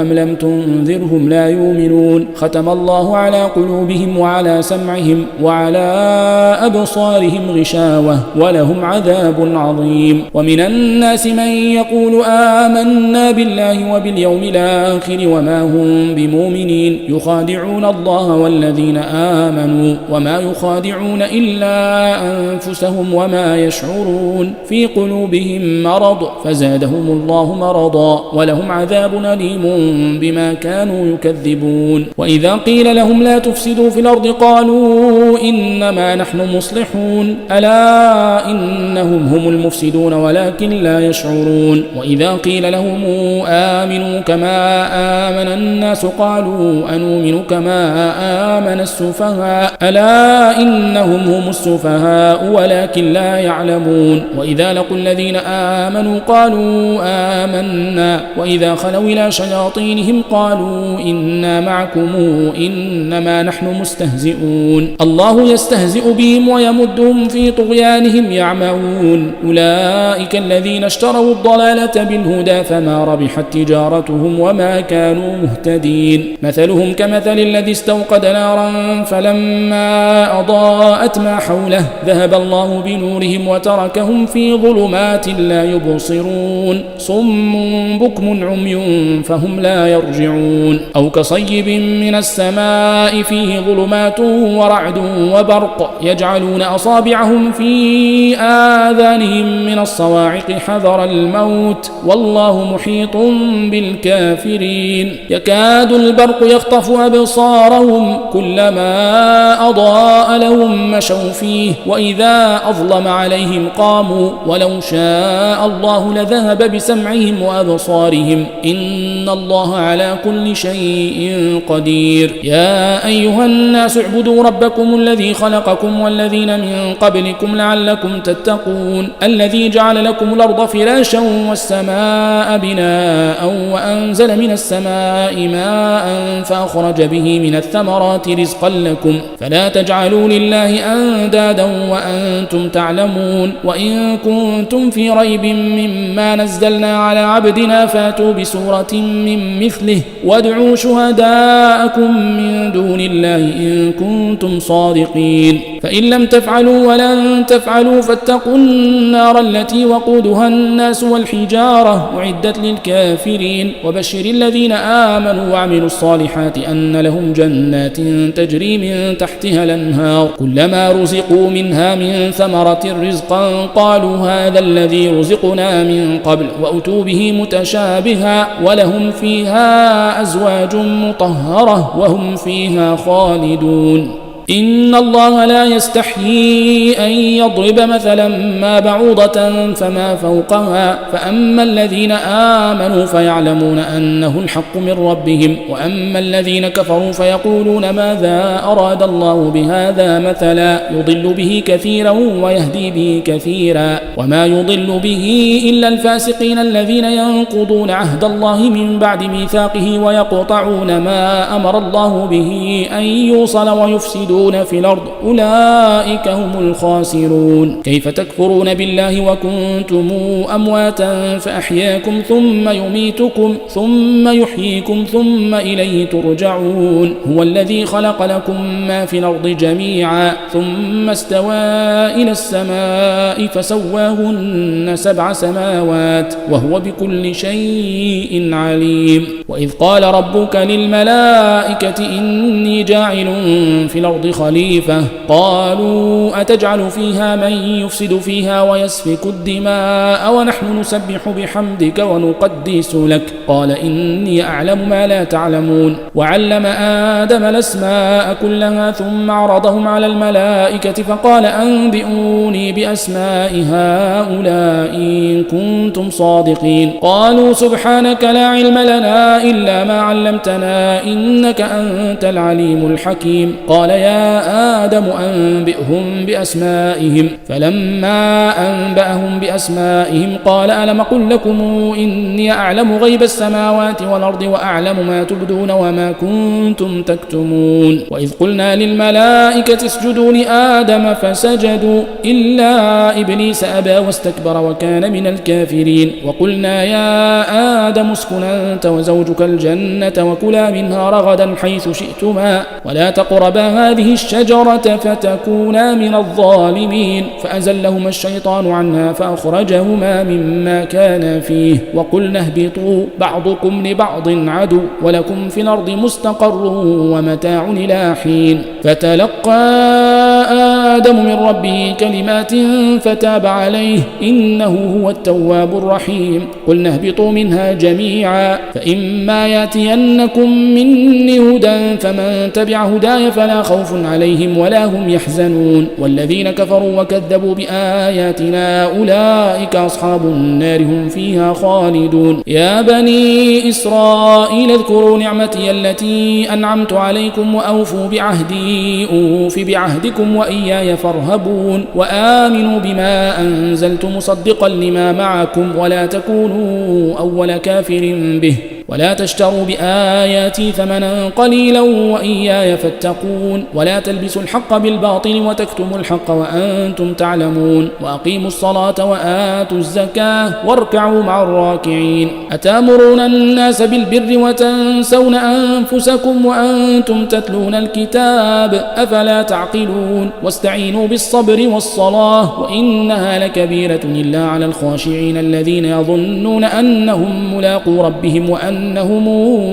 أم لم تنذرهم لا يؤمنون. ختم الله على قلوبهم وعلى سمعهم وعلى أبصارهم غشاوة ولهم عذاب عظيم. ومن الناس من يقول آمنا بالله وباليوم الآخر وما هم بمؤمنين يخادعون الله والذين آمنوا وما يخادعون إلا أنفسهم وما يشعرون. في قلوبهم مرض فزادهم الله مرضا ولهم عذاب أليم بما كانوا يكذبون. وإذا قيل لهم لا تفسدوا في الأرض قالوا إنما نحن مصلحون ألا إنهم هم المفسدون ولكن لا يشعرون. وإذا قيل لهم آمنوا كما آمن الناس قالوا أنؤمن كما آمن السفهاء ألا إنهم هم السفهاء ولكن لا يعلمون. وإذا لقوا الذين آمنوا قالوا آمنا وإذا خلوا إلى شياطينهم قالوا إنا معكم إنما نحن مستهزئون. الله يستهزئ بهم ويمدهم في طغيانهم يعمهون. أولئك الذين اشتروا الضلالة بالهدى فما ربحت تجارتهم وما كانوا مهتدين. مثلهم كمثل الذي استوقد نارا فلما أضاءت ما حوله ذهب الله بنورهم وتركهم في ظلمات لا يبصرون صم بكم عمي فهم لا يرجعون. أو كصيب من السماء فيه ظلمات ورعد وبرق يجعلون أصابعهم في آذانهم من الصواعق حذر الموت والله محيط بالكافرين. يكاد البرق يخطف أبصارهم كلما أضاء لهم مشوا فيه وإذا أظلم عليهم قاموا ولو شاء الله لذهب بسمعهم وأبصارهم إن الله على كل شيء قدير. يا أيها الناس اعبدوا ربكم الذي خلقكم والذين من قبلكم لعلكم تتقون الذي جعل لكم الأرض فراشا والسماء بناء وأنزل من السماء ماء فأخرج به من الثمرات رزقا لكم فلا تجعلوا لله أندادا وأنتم تعلمون. وإن كنتم في ريب مما نزلنا على عبدنا فاتوا بسورة من مثله وادعوا شهداءكم من دون الله إن كنتم صادقين. فإن لم تفعلوا ولن تفعلوا فاتقوا النار التي وقودها الناس والحجارة أعدت للكافرين. وبشر الذين آمنوا وعملوا الصالحات أن لهم جنات تجري من تحتها الأنهار كلما رزقوا منها من ثمرة رزقا قالوا هذا الذي رزقنا من قبل وأتوا به متشابها ولهم فيها أزواج مطهرة وهم فيها خالدون. إن الله لا يستحيي أن يضرب مثلا ما بعوضة فما فوقها فأما الذين آمنوا فيعلمون أنه الحق من ربهم وأما الذين كفروا فيقولون ماذا أراد الله بهذا مثلا يضل به كثيرا ويهدي به كثيرا وما يضل به إلا الفاسقين الذين ينقضون عهد الله من بعد ميثاقه ويقطعون ما أمر الله به أن يوصل ويفسدون في الأرض أولئك هم الخاسرون كيف تكفرون بالله وكنتم أمواتا فأحياكم ثم يميتكم ثم يحييكم ثم إليه ترجعون هو الذي خلق لكم ما في الأرض جميعا ثم استوى إلى السماء فسواهن 7 سماوات وهو بكل شيء عليم وإذ قال ربك للملائكة إني جاعل في الأرض خليفة قالوا أتجعل فيها من يفسد فيها ويسفك الدماء ونحن نسبح بحمدك ونقدس لك قال إني أعلم ما لا تعلمون وعلم آدم الأسماء كلها ثم عرضهم على الملائكة فقال أنبئوني بأسماء هؤلاء إن كنتم صادقين قالوا سبحانك لا علم لنا إلا ما علمتنا إنك أنت العليم الحكيم قال يا آدم أنبئهم بأسمائهم فلما أنبأهم بأسمائهم قال ألم أقل لكم إني أعلم غيب السماوات والأرض وأعلم ما تبدون وما كنتم تكتمون وإذ قلنا للملائكة اسجدوا لآدم فسجدوا إلا إبليس أبى واستكبر وكان من الكافرين وقلنا يا آدم اسكن أنت وزوجك الجنة وكلا منها رغدا حيث شئتما ولا تقربا هذه الشجرة فتكونا من الظالمين فأزلهما الشيطان عنها فأخرجهما مما كان فيه وقلنا اهبطوا بعضكم لبعض عدو ولكم في الأرض مستقر ومتاع إلى حين فتلقى آدم من ربه كلمات فتاب عليه إنه هو التواب الرحيم قلنا اهبطوا منها جميعا فإما يأتينكم مني هدى فمن تبع هداي فلا خوف عليهم ولا هم يحزنون والذين كفروا وكذبوا بآياتنا أولئك أصحاب النار هم فيها خالدون يا بني إسرائيل اذكروا نعمتي التي أنعمت عليكم وأوفوا بعهدي أوف بعهدكم وإياي فارهبون وآمنوا بما أنزلت مصدقا لما معكم ولا تكونوا أول كافر به ولا تشتروا بآياتي ثمنا قليلا وإياي فاتقون ولا تلبسوا الحق بالباطل وتكتموا الحق وأنتم تعلمون وأقيموا الصلاة وآتوا الزكاة واركعوا مع الراكعين أتأمرون الناس بالبر وتنسون أنفسكم وأنتم تتلون الكتاب أفلا تعقلون واستعينوا بالصبر والصلاة وإنها لكبيرة إلا على الخاشعين الذين يظنون أنهم ملاقو ربهم وأنهم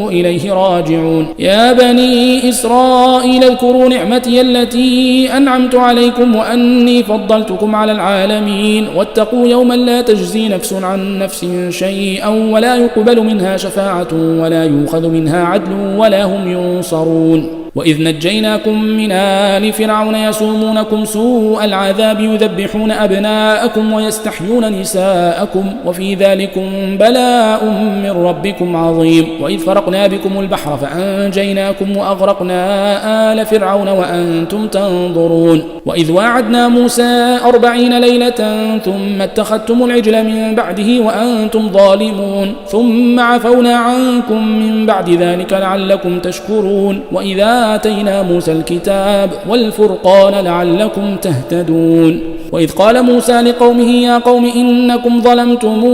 إليه راجعون يا بني إسرائيل اذكروا نعمتي التي أنعمت عليكم وأني فضلتكم على العالمين واتقوا يوما لا تجزي نفس عن نفس شيئا ولا يقبل منها شفاعة ولا يؤخذ منها عدل ولا هم ينصرون وإذ نجيناكم من آل فرعون يسومونكم سوء العذاب يذبحون أبناءكم ويستحيون نساءكم وفي ذلكم بلاء من ربكم عظيم وإذ فرقنا بكم البحر فأنجيناكم وأغرقنا آل فرعون وأنتم تنظرون وإذ واعدنا موسى 40 ليلة ثم اتخذتم العجل من بعده وأنتم ظالمون ثم عفونا عنكم من بعد ذلك لعلكم تشكرون وإذا آتينا موسى الكتاب والفرقان لعلكم تهتدون وإذ قال موسى لقومه يا قوم إنكم ظلمتم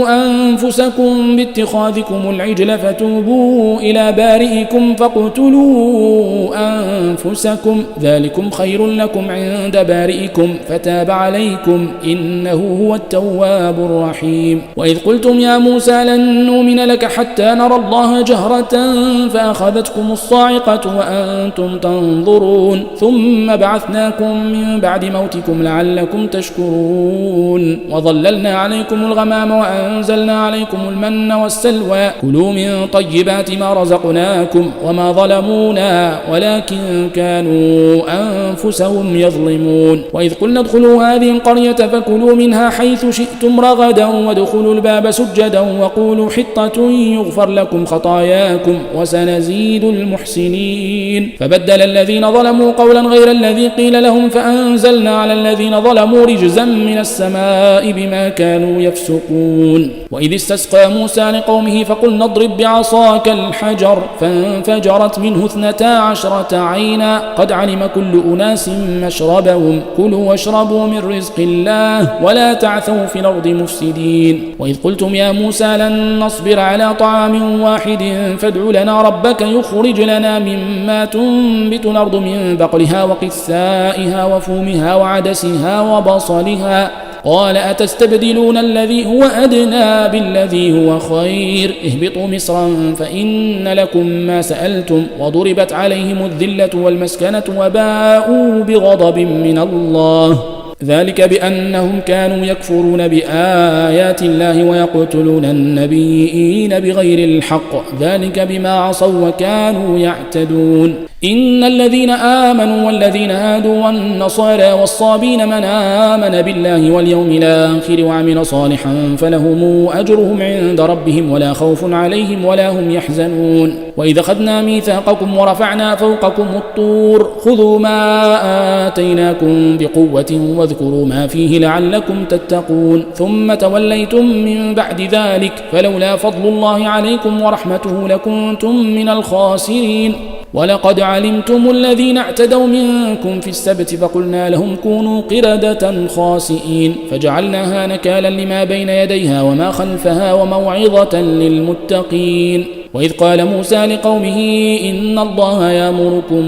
أنفسكم باتخاذكم العجل فتوبوا إلى بارئكم فاقتلوا أنفسكم ذلكم خير لكم عند بارئكم فتاب عليكم إنه هو التواب الرحيم وإذ قلتم يا موسى لن نؤمن لك حتى نرى الله جهرة فأخذتكم الصاعقة وأنتم تنظرون ثم بعثناكم من بعد موتكم لعلكم لعلكم تشكرون وظللنا عليكم الغمام وأنزلنا عليكم المن والسلوى كلوا من طيبات ما رزقناكم وما ظلمونا ولكن كانوا أنفسهم يظلمون وإذ قلنا ادخلوا هذه القرية فكلوا منها حيث شئتم رغدا وادخلوا الباب سجدا وقولوا حطة يغفر لكم خطاياكم وسنزيد المحسنين فبدل الذين ظلموا قولا غير الذي قيل لهم فأنزلنا على الذين ظلموا رجزا من السماء بما كانوا يفسقون وإذ استسقى موسى لقومه فقلنا اضرب بعصاك الحجر فانفجرت منه 12 عينا قد علم كل أناس مشربهم كلوا واشربوا من رزق الله ولا تعثوا في الأرض مفسدين وإذ قلتم يا موسى لن نصبر على طعام واحد فادع لنا ربك يخرج لنا مما تنبت الأرض من بقلها وقثائها وفومها وعدسها وبصلها قال أتستبدلون الذي هو أدنى بالذي هو خير اهبطوا مصرا فإن لكم ما سألتم وضربت عليهم الذلة والمسكنة وباءوا بغضب من الله ذلك بأنهم كانوا يكفرون بآيات الله ويقتلون النبيين بغير الحق ذلك بما عصوا وكانوا يعتدون إن الذين آمنوا والذين هادوا والنصارى والصابين من آمن بالله واليوم الآخر وعمل صالحا فلهم أجرهم عند ربهم ولا خوف عليهم ولا هم يحزنون وإذا أخذنا ميثاقكم ورفعنا فوقكم الطور خذوا ما آتيناكم بقوة واذكروا ما فيه لعلكم تتقون ثم توليتم من بعد ذلك فلولا فضل الله عليكم ورحمته لكنتم من الخاسرين ولقد علمتم الذين اعتدوا منكم في السبت فقلنا لهم كونوا قردة خاسئين فجعلناها نكالا لما بين يديها وما خلفها وموعظة للمتقين وإذ قال موسى لقومه إن الله يأمركم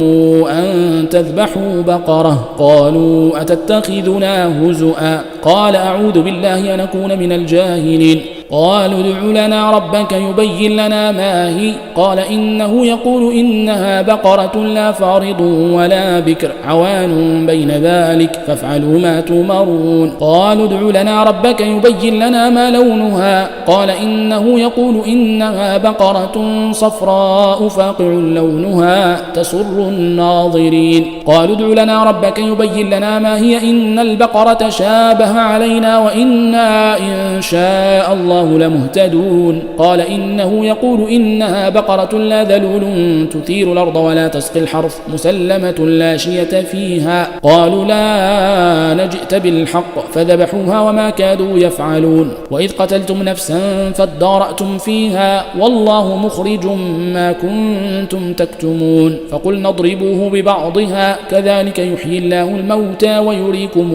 أن تذبحوا بقرة قالوا أتتخذنا هزؤا قال أعوذ بالله أن أكون من الجاهلين قالوا ادع لنا ربك يبين لنا ما هي قال إنه يقول إنها بقرة لا فارض ولا بكر عوان بين ذلك فافعلوا ما تؤمرون قالوا ادع لنا ربك يبين لنا ما لونها قال إنه يقول إنها بقرة صفراء فاقع لونها تسر الناظرين قالوا ادع لنا ربك يبين لنا ما هي إن البقرة شابه علينا وإنا إن شاء الله لمهتدون قال إنه يقول إنها بقرة لا ذلول تثير الأرض ولا تسقي الحرث مسلمة لا شية فيها قالوا لا نجئت بالحق فذبحوها وما كادوا يفعلون وإذ قتلتم نفسا فادارأتم فيها والله مخرج ما كنتم تكتمون فقلنا اضربوه ببعضها كذلك يحيي الله الموتى ويريكم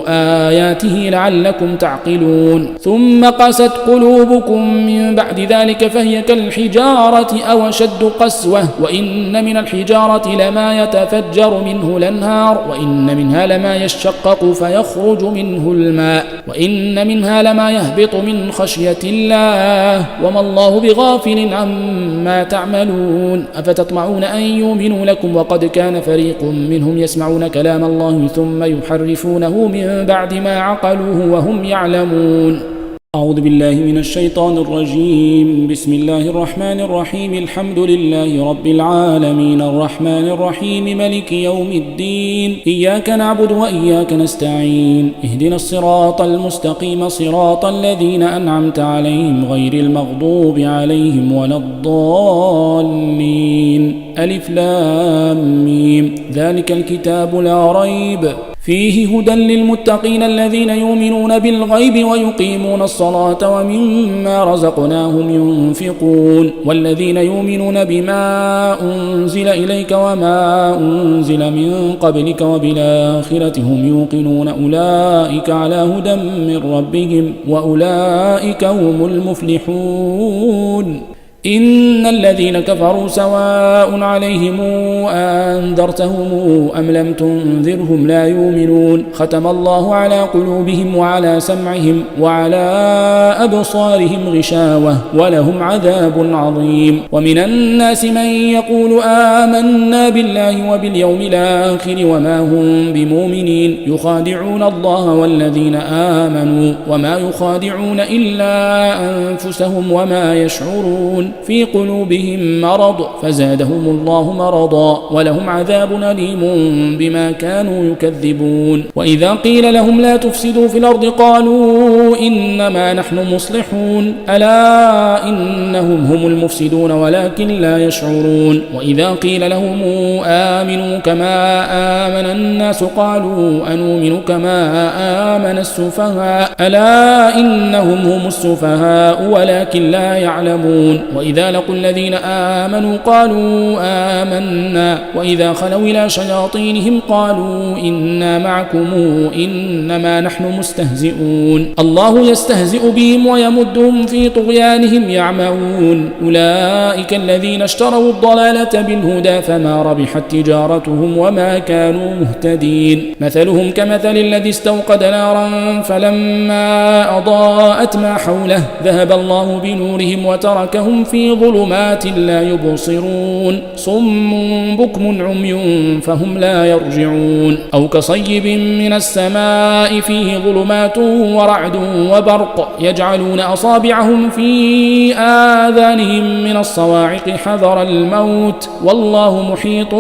آياته لعلكم تعقلون ثم قست قلوبكم من بعد ذلك فهي كالحجارة أو أشد قسوة وإن من الحجارة لما يتفجر منه الأنهار وإن منها لما يشقق فيخرج منه الماء وإن منها لما يهبط من خشية الله وما الله بغافل عما تعملون أفتطمعون أن يؤمنوا لكم وقد كان فريق منهم يسمعون كلام الله ثم يحرفونه من بعد ما عقلوه وهم يعلمون أعوذ بالله من الشيطان الرجيم بسم الله الرحمن الرحيم الحمد لله رب العالمين الرحمن الرحيم ملك يوم الدين إياك نعبد وإياك نستعين اهدنا الصراط المستقيم صراط الذين أنعمت عليهم غير المغضوب عليهم ولا الضالين ألف لام ميم ذلك الكتاب لا ريب فيه هدى للمتقين الذين يؤمنون بالغيب ويقيمون الصلاة ومما رزقناهم ينفقون والذين يؤمنون بما أنزل إليك وما أنزل من قبلك وبالآخرة هم يوقنون أولئك على هدى من ربهم وأولئك هم المفلحون إن الذين كفروا سواء عليهم أنذرتهم أم لم تنذرهم لا يؤمنون ختم الله على قلوبهم وعلى سمعهم وعلى أبصارهم غشاوة ولهم عذاب عظيم. ومن الناس من يقول آمنا بالله وباليوم الآخر وما هم بمؤمنين يخادعون الله والذين آمنوا وما يخادعون إلا أنفسهم وما يشعرون في قلوبهم مرض فزادهم الله مرضا ولهم عذاب أليم بما كانوا يكذبون. وإذا قيل لهم لا تفسدوا في الأرض قالوا إنما نحن مصلحون ألا إنهم هم المفسدون ولكن لا يشعرون. وإذا قيل لهم آمنوا كما آمن الناس قالوا أنؤمن كما آمن السفهاء ألا إنهم هم السفهاء ولكن لا يعلمون. وإذا لقوا الذين آمنوا قالوا آمنا وإذا خلوا إلى شياطينهم قالوا إنا معكم إنما نحن مستهزئون. الله يستهزئ بهم ويمدهم في طغيانهم يعمهون. أولئك الذين اشتروا الضلالة بالهدى فما ربحت تجارتهم وما كانوا مهتدين. مثلهم كمثل الذي استوقد نارا فلما أضاءت ما حوله ذهب الله بنورهم وتركهم في ظلمات لا يبصرون صم بكم عمي فهم لا يرجعون. أو كصيب من السماء فيه ظلمات ورعد وبرق يجعلون أصابعهم في آذانهم من الصواعق حذر الموت والله محيط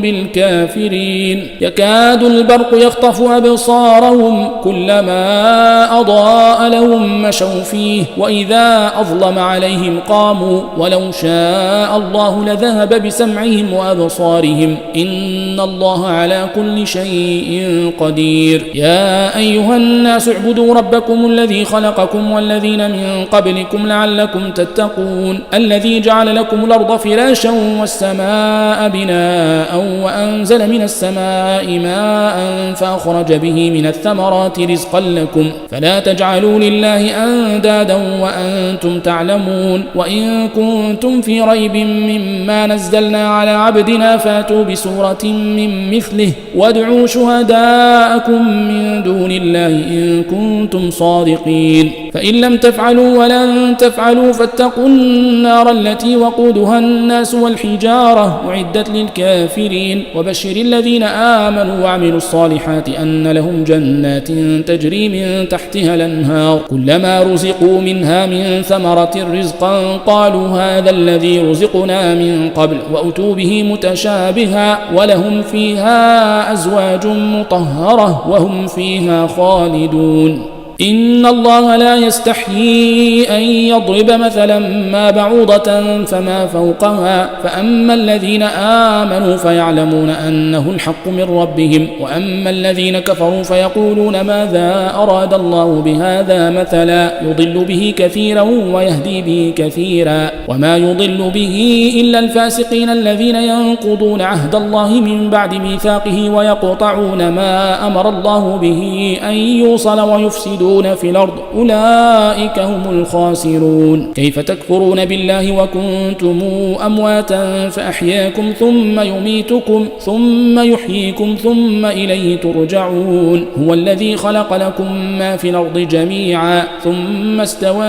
بالكافرين. يكاد البرق يخطف أبصارهم كلما أضاء لهم مشوا فيه وإذا أظلم عليهم قاموا ولو شاء الله لذهب بسمعهم وأبصارهم إن الله على كل شيء قدير. يا أيها الناس اعبدوا ربكم الذي خلقكم والذين من قبلكم لعلكم تتقون الذي جعل لكم الأرض فراشا والسماء بناء وأنزل من السماء ماء فأخرج به من الثمرات رزقا لكم فلا تجعلوا لله أندادا وأنتم تعلمون. وإن كنتم في ريب مما نزلنا على عبدنا فاتوا بسورة من مثله وادعوا شهداءكم من دون الله إن كنتم صادقين فإن لم تفعلوا ولن تفعلوا فاتقوا النار التي وقودها الناس والحجارة أعدت للكافرين. وبشر الذين آمنوا وعملوا الصالحات أن لهم جنات تجري من تحتها الأنهار كلما رزقوا منها من ثمرة رزقا قالوا هذا الذي رزقنا من قبل وأتوا به متشابها ولهم فيها أزواج مطهرة وهم فيها خالدون. إن الله لا يستحيي أن يضرب مثلا ما بعوضة فما فوقها فأما الذين آمنوا فيعلمون أنه الحق من ربهم وأما الذين كفروا فيقولون ماذا أراد الله بهذا مثلا يضل به كثيرا ويهدي به كثيرا وما يضل به إلا الفاسقين الذين ينقضون عهد الله من بعد ميثاقه ويقطعون ما أمر الله به أن يوصل ويفسدون في الأرض أولئك هم الخاسرون. كيف تكفرون بالله وكنتم أمواتا فأحياكم ثم يميتكم ثم يحييكم ثم إليه ترجعون. هو الذي خلق لكم ما في الأرض جميعا ثم استوى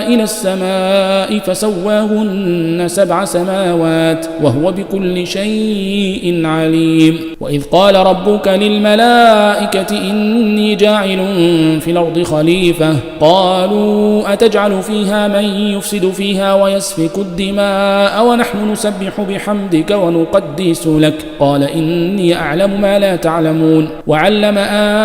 إلى السماء فسواهن 7 سماوات وهو بكل شيء عليم. وإذ قال ربك للملائكة إني جاعل في الأرض خليفة قالوا أتجعل فيها من يفسد فيها ويسفك الدماء ونحن نسبح بحمدك ونقدس لك قال إني أعلم ما لا تعلمون. وعلم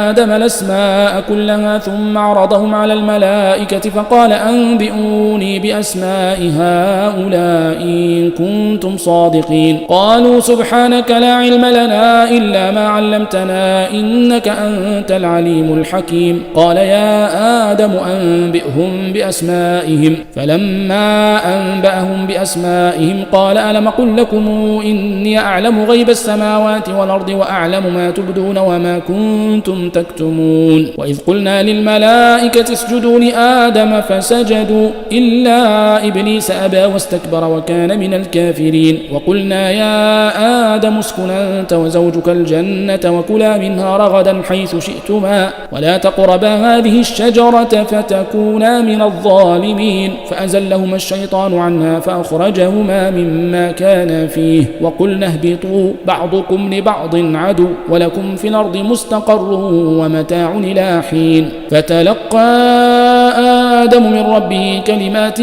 آدم الأسماء كلها ثم عرضهم على الملائكة فقال أنبئوني بأسماء هؤلاء إن كنتم صادقين قالوا سبحانك لا علم لنا إلا ما علمتنا إنك أنت العليم الحكيم. قال يا آدم أنبئهم بأسمائهم. فلما أنبأهم بأسمائهم قال ألم أقل لكم إني أعلم غيب السماوات والأرض وأعلم ما تبدون وما كنتم تكتمون. وإذ قلنا للملائكة اسجدوا لآدم فسجدوا إلا إبليس أبى واستكبر وكان من الكافرين. وقلنا يا آدم اسكن أنت وزوجك الجنة وكلا منها رغدا حيث شئتما ولا تقربا هذه الشجرة فتكونا من الظالمين. فأزلهما الشيطان عنها فأخرجهما مما كان فيه وقلنا اهبطوا بعضكم لبعض عدو ولكم في الأرض مستقر ومتاع إلى حين. فتلقى آدم من ربه كلمات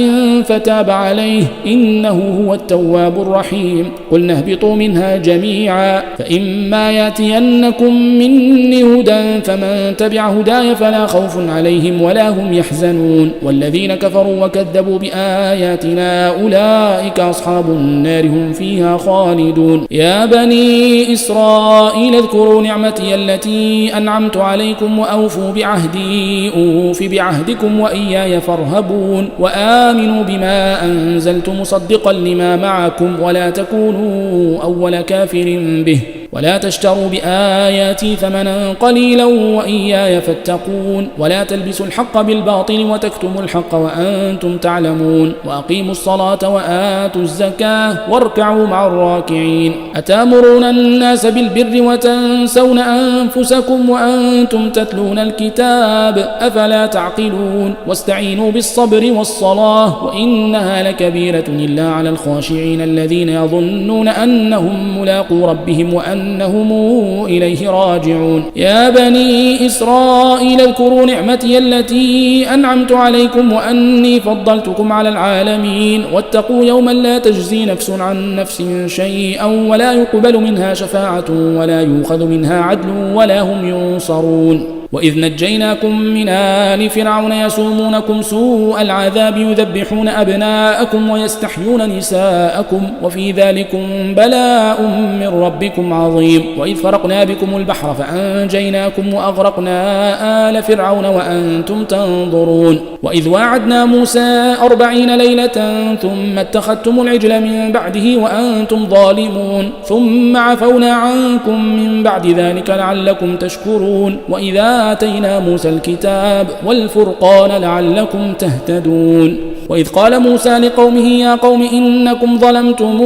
فتاب عليه إنه هو التواب الرحيم. قلنا اهبطوا منها جميعا فإما يأتينكم مني هدى فمن تبع هداي فلا خوف عليهم ولا هم يحزنون. والذين كفروا وكذبوا بآياتنا أولئك أصحاب النار هم فيها خالدون. يا بني إسرائيل اذكروا نعمتي التي أنعمت عليكم وأوفوا بعهدي أوف بعهدكم وإياي فارهبون. وآمنوا بما أنزلت مصدقا لما معكم ولا تكونوا أول كافر به ولا تشتروا بآياتي ثمنا قليلا وإياي فاتقون. ولا تلبسوا الحق بالباطل وتكتموا الحق وأنتم تعلمون. وأقيموا الصلاة وآتوا الزكاة واركعوا مع الراكعين. أتأمرون الناس بالبر وتنسون أنفسكم وأنتم تتلون الكتاب أفلا تعقلون. واستعينوا بالصبر والصلاة وإنها لكبيرة إلا على الخاشعين الذين يظنون أنهم ملاقو ربهم وأنهم إليه راجعون. يا بني إسرائيل اذكروا نعمتي التي أنعمت عليكم وأني فضلتكم على العالمين. واتقوا يوما لا تجزي نفس عن نفس شيئا ولا يقبل منها شفاعة ولا يؤخذ منها عدل ولا هم ينصرون. وإذ نجيناكم من آل فرعون يسومونكم سوء العذاب يذبحون أبناءكم ويستحيون نساءكم وفي ذلكم بلاء من ربكم عظيم. وإذ فرقنا بكم البحر فأنجيناكم وأغرقنا آل فرعون وأنتم تنظرون. وإذ واعدنا موسى 40 ليلة ثم اتخذتم العجل من بعده وأنتم ظالمون ثم عفونا عنكم من بعد ذلك لعلكم تشكرون. وإذا آتينا موسى الكتاب والفرقان لعلكم تهتدون. وإذ قال موسى لقومه يا قوم إنكم ظلمتم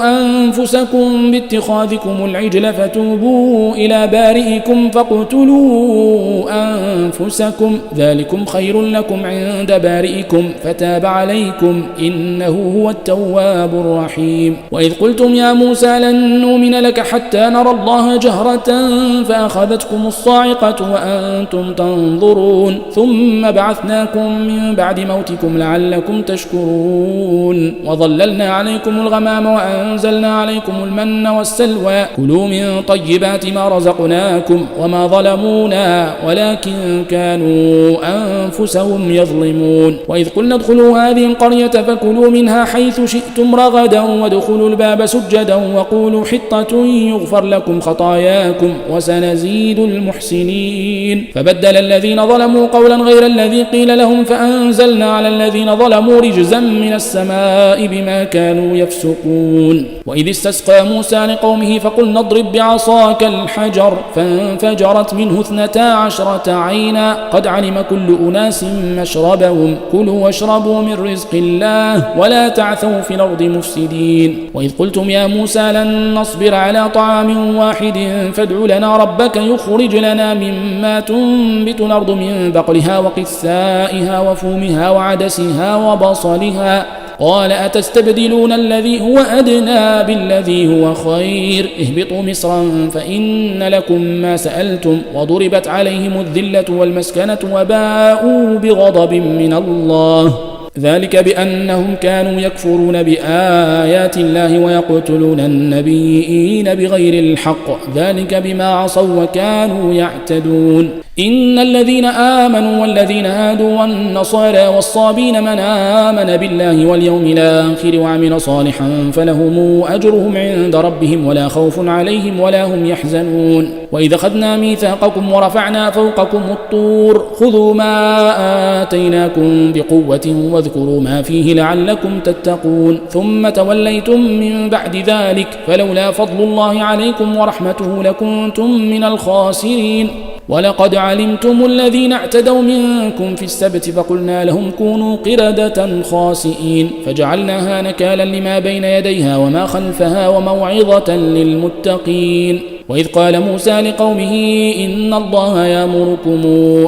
أنفسكم باتخاذكم العجل فتوبوا إلى بارئكم فاقتلوا أنفسكم ذلكم خير لكم عند بارئكم فتاب عليكم إنه هو التواب الرحيم. وإذ قلتم يا موسى لن نؤمن لك حتى نرى الله جهرة فأخذتكم الصاعقة وأنتم تنظرون ثم بعثناكم من بعد موتكم لعلكم تشكرون. وظللنا عليكم الغمام وأنزلنا عليكم المن والسلوى كلوا من طيبات ما رزقناكم وما ظلمونا ولكن كانوا أنفسهم يظلمون. وإذ قلنا ادخلوا هذه القرية فكلوا منها حيث شئتم رغدا وادخلوا الباب سجدا وقولوا حطة يغفر لكم خطاياكم وسنزيد المحسنين. فبدل الذين ظلموا قولا غير الذي قيل لهم فأنزلنا على الذين ظلموا رجزا من السماء بما كانوا يفسقون. وإذ استسقى موسى لقومه فقلنا اضرب بعصاك الحجر فانفجرت منه 12 عينا قد علم كل أناس مشربهم كلوا واشربوا من رزق الله ولا تعثوا في الأرض مفسدين. وإذ قلتم يا موسى لن نصبر على طعام واحد فادع لنا ربك يخرج لنا مما تنبت الأرض من بقلها وقثائها وفومها وعدسها وبصلها قال أتستبدلون الذي هو أدنى بالذي هو خير اهبطوا مصرا فإن لكم ما سألتم وضربت عليهم الذلة والمسكنة وباءوا بغضب من الله ذلك بأنهم كانوا يكفرون بآيات الله ويقتلون النبيين بغير الحق ذلك بما عصوا وكانوا يعتدون. إن الذين آمنوا والذين هادوا والنصارى والصابين من آمن بالله واليوم الآخر وعمل صالحا فلهم أجرهم عند ربهم ولا خوف عليهم ولا هم يحزنون. وإذا أخذنا ميثاقكم ورفعنا فوقكم الطور خذوا ما آتيناكم بقوة واذكروا ما فيه لعلكم تتقون ثم توليتم من بعد ذلك فلولا فضل الله عليكم ورحمته لكنتم من الخاسرين. ولقد علمتم الذين اعتدوا منكم في السبت فقلنا لهم كونوا قردة خاسئين فجعلناها نكالا لما بين يديها وما خلفها وموعظة للمتقين. وإذ قال موسى لقومه إن الله يأمركم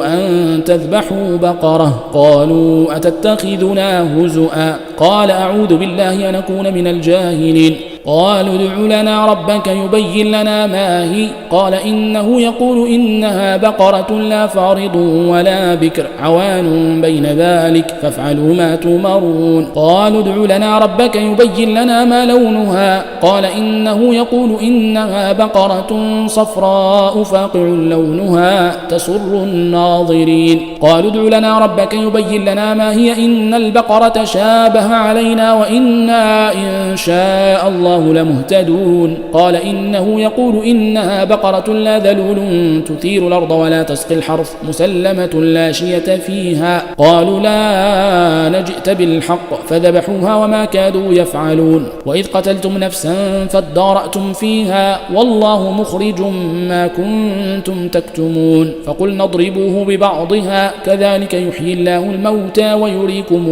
أن تذبحوا بقرة قالوا أتتخذنا هزؤا قال أعوذ بالله أن أكون من الجاهلين. قالوا ادع لنا ربك يبين لنا ما هي قال إنه يقول إنها بقرة لا فارض ولا بكر عوان بين ذلك فافعلوا ما تؤمرون. قالوا ادع لنا ربك يبين لنا ما لونها قال إنه يقول إنها بقرة صفراء فاقع لونها تسر الناظرين. قالوا ادع لنا ربك يبين لنا ما هي إن البقرة شابه علينا وإنا إن شاء الله لمهتدون. قال إنه يقول إنها بقرة لا ذلول تثير الأرض ولا تسقي الحرث مسلمة لا شية فيها. قالوا لا نجئت بالحق فذبحوها وما كادوا يفعلون. وإذ قتلتم نفسا فادارأتم فيها والله مخرج ما كنتم تكتمون. فقلنا اضربوه ببعضها كذلك يحيي الله الموتى ويريكم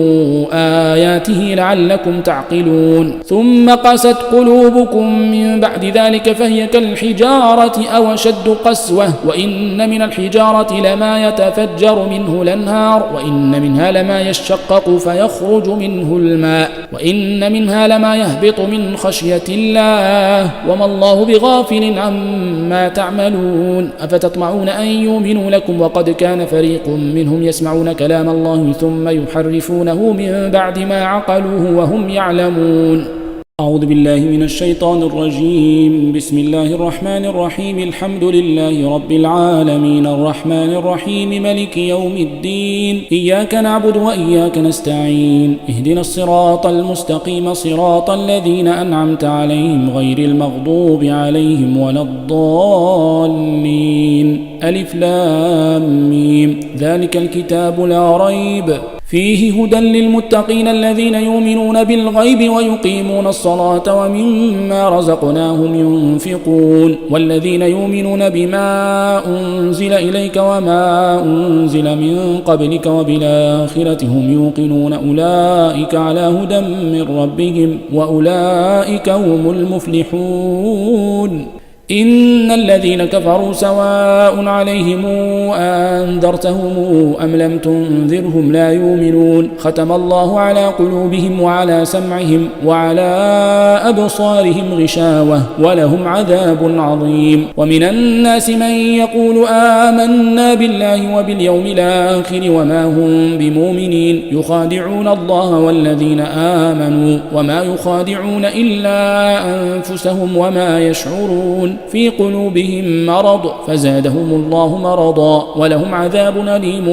آياته لعلكم تعقلون. ثم قست قلوبكم من بعد ذلك فهي كالحجارة أو أشد قسوة وإن من الحجارة لما يتفجر منه الأنهار وإن منها لما يشقق فيخرج منه الماء وإن منها لما يهبط من خشية الله وما الله بغافل عما تعملون. أفتطمعون أن يؤمنوا لكم وقد كان فريق منهم يسمعون كلام الله ثم يحرفونه من بعد ما عقلوه وهم يعلمون. أعوذ بالله من الشيطان الرجيم. بسم الله الرحمن الرحيم. الحمد لله رب العالمين الرحمن الرحيم ملك يوم الدين إياك نعبد وإياك نستعين اهدنا الصراط المستقيم صراط الذين أنعمت عليهم غير المغضوب عليهم ولا الضالين. ألف لام ميم ذلك الكتاب لا ريب فيه هدى للمتقين الذين يؤمنون بالغيب ويقيمون الصلاة ومما رزقناهم ينفقون والذين يؤمنون بما أنزل إليك وما أنزل من قبلك وبالآخرة هم يوقنون أولئك على هدى من ربهم وأولئك هم المفلحون. إن الذين كفروا سواء عليهم أنذرتهم أم لم تنذرهم لا يؤمنون. ختم الله على قلوبهم وعلى سمعهم وعلى أبصارهم غشاوة ولهم عذاب عظيم. ومن الناس من يقول آمنا بالله وباليوم الآخر وما هم بمؤمنين يخادعون الله والذين آمنوا وما يخادعون إلا أنفسهم وما يشعرون في قلوبهم مرض فزادهم الله مرضا ولهم عذاب أليم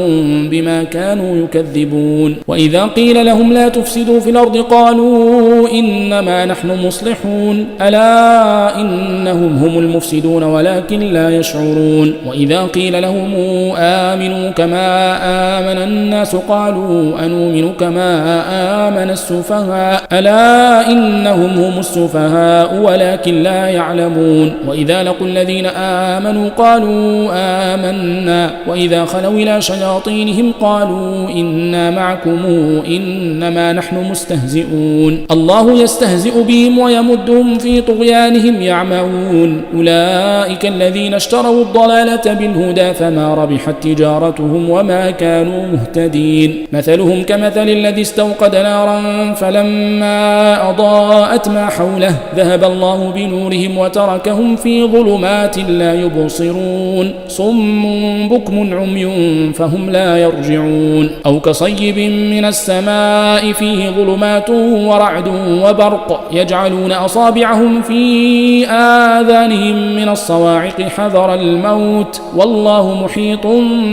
بما كانوا يكذبون. وإذا قيل لهم لا تفسدوا في الأرض قالوا إنما نحن مصلحون ألا إنهم هم المفسدون ولكن لا يشعرون. وإذا قيل لهم آمنوا كما آمن الناس قالوا أنؤمن كما آمن السفهاء ألا إنهم هم السفهاء ولكن لا يعلمون. وإذا لقوا الذين آمنوا قالوا آمنا وإذا خلوا إلى شياطينهم قالوا إنا معكم إنما نحن مستهزئون. الله يستهزئ بهم ويمدهم في طغيانهم يعمهون. أولئك الذين اشتروا الضلالة بالهدى فما ربحت تجارتهم وما كانوا مهتدين. مثلهم كمثل الذي استوقد نارا فلما أضاءت ما حوله ذهب الله بنورهم وتركهم في ظلمات لا يبصرون صم بكم عمي فهم لا يرجعون أو كصيب من السماء فيه ظلمات ورعد وبرق يجعلون أصابعهم في آذانهم من الصواعق حذر الموت والله محيط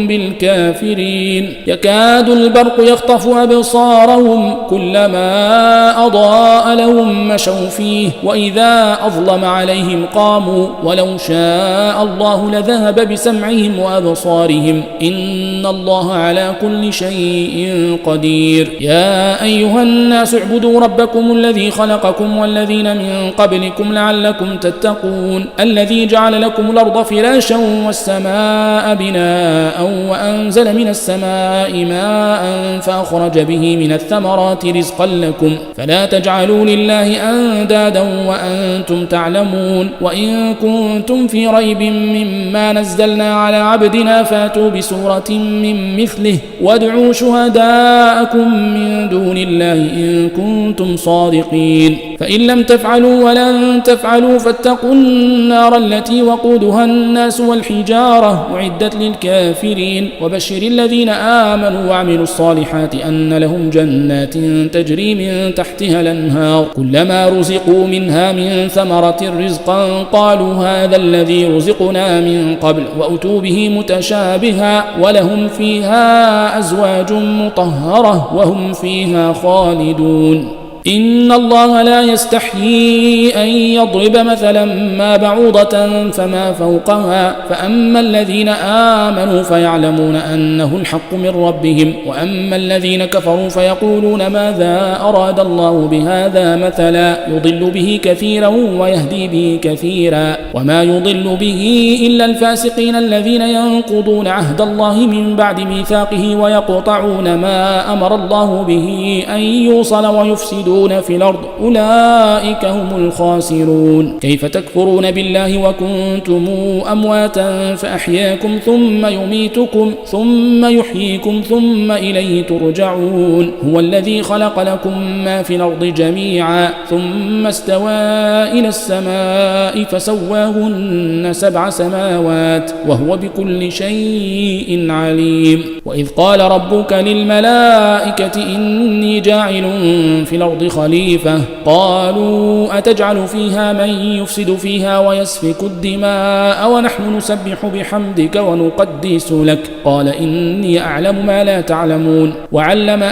بالكافرين يكاد البرق يخطف أبصارهم كلما أضاء لهم مشوا فيه وإذا أظلم عليهم قاموا ولو شاء الله لذهب بسمعهم وأبصارهم إن الله على كل شيء قدير يا أيها الناس اعبدوا ربكم الذي خلقكم والذين من قبلكم لعلكم تتقون الذي جعل لكم الأرض فراشا والسماء بناء وأنزل من السماء ماء فأخرج به من الثمرات رزقا لكم فلا تجعلوا لله أندادا وأنتم تعلمون وإن كنتم في ريب مما نزلنا على عبدنا فاتوا بسورة من مثله وادعوا شهداءكم من دون الله إن كنتم صادقين فإن لم تفعلوا ولن تفعلوا فاتقوا النار التي وقودها الناس والحجارة أعدت للكافرين وبشر الذين آمنوا وعملوا الصالحات أن لهم جنات تجري من تحتها الأنهار كلما رزقوا منها من ثمرة رزقا قالوا هذا الذي رزقنا من قبل وأتوا به متشابها ولهم فيها أزواج مطهرة وهم فيها خالدون إن الله لا يستحيي أن يضرب مثلا ما بعوضة فما فوقها فأما الذين آمنوا فيعلمون أنه الحق من ربهم وأما الذين كفروا فيقولون ماذا أراد الله بهذا مثلا يضل به كثيرا ويهدي به كثيرا وما يضل به إلا الفاسقين الذين ينقضون عهد الله من بعد ميثاقه ويقطعون ما أمر الله به أن يوصل ويفسدون في الأرض أولئك هم الخاسرون كيف تكفرون بالله وكنتم أمواتا فأحياكم ثم يميتكم ثم يحييكم ثم إليه ترجعون هو الذي خلق لكم ما في الأرض جميعا ثم استوى إلى السماء فسواهن 7 سماوات وهو بكل شيء عليم وإذ قال ربك للملائكة إني جاعل في الأرض خليفة قالوا أتجعل فيها من يفسد فيها ويسفك الدماء ونحن نسبح بحمدك ونقدس لك قال إني أعلم ما لا تعلمون وعلم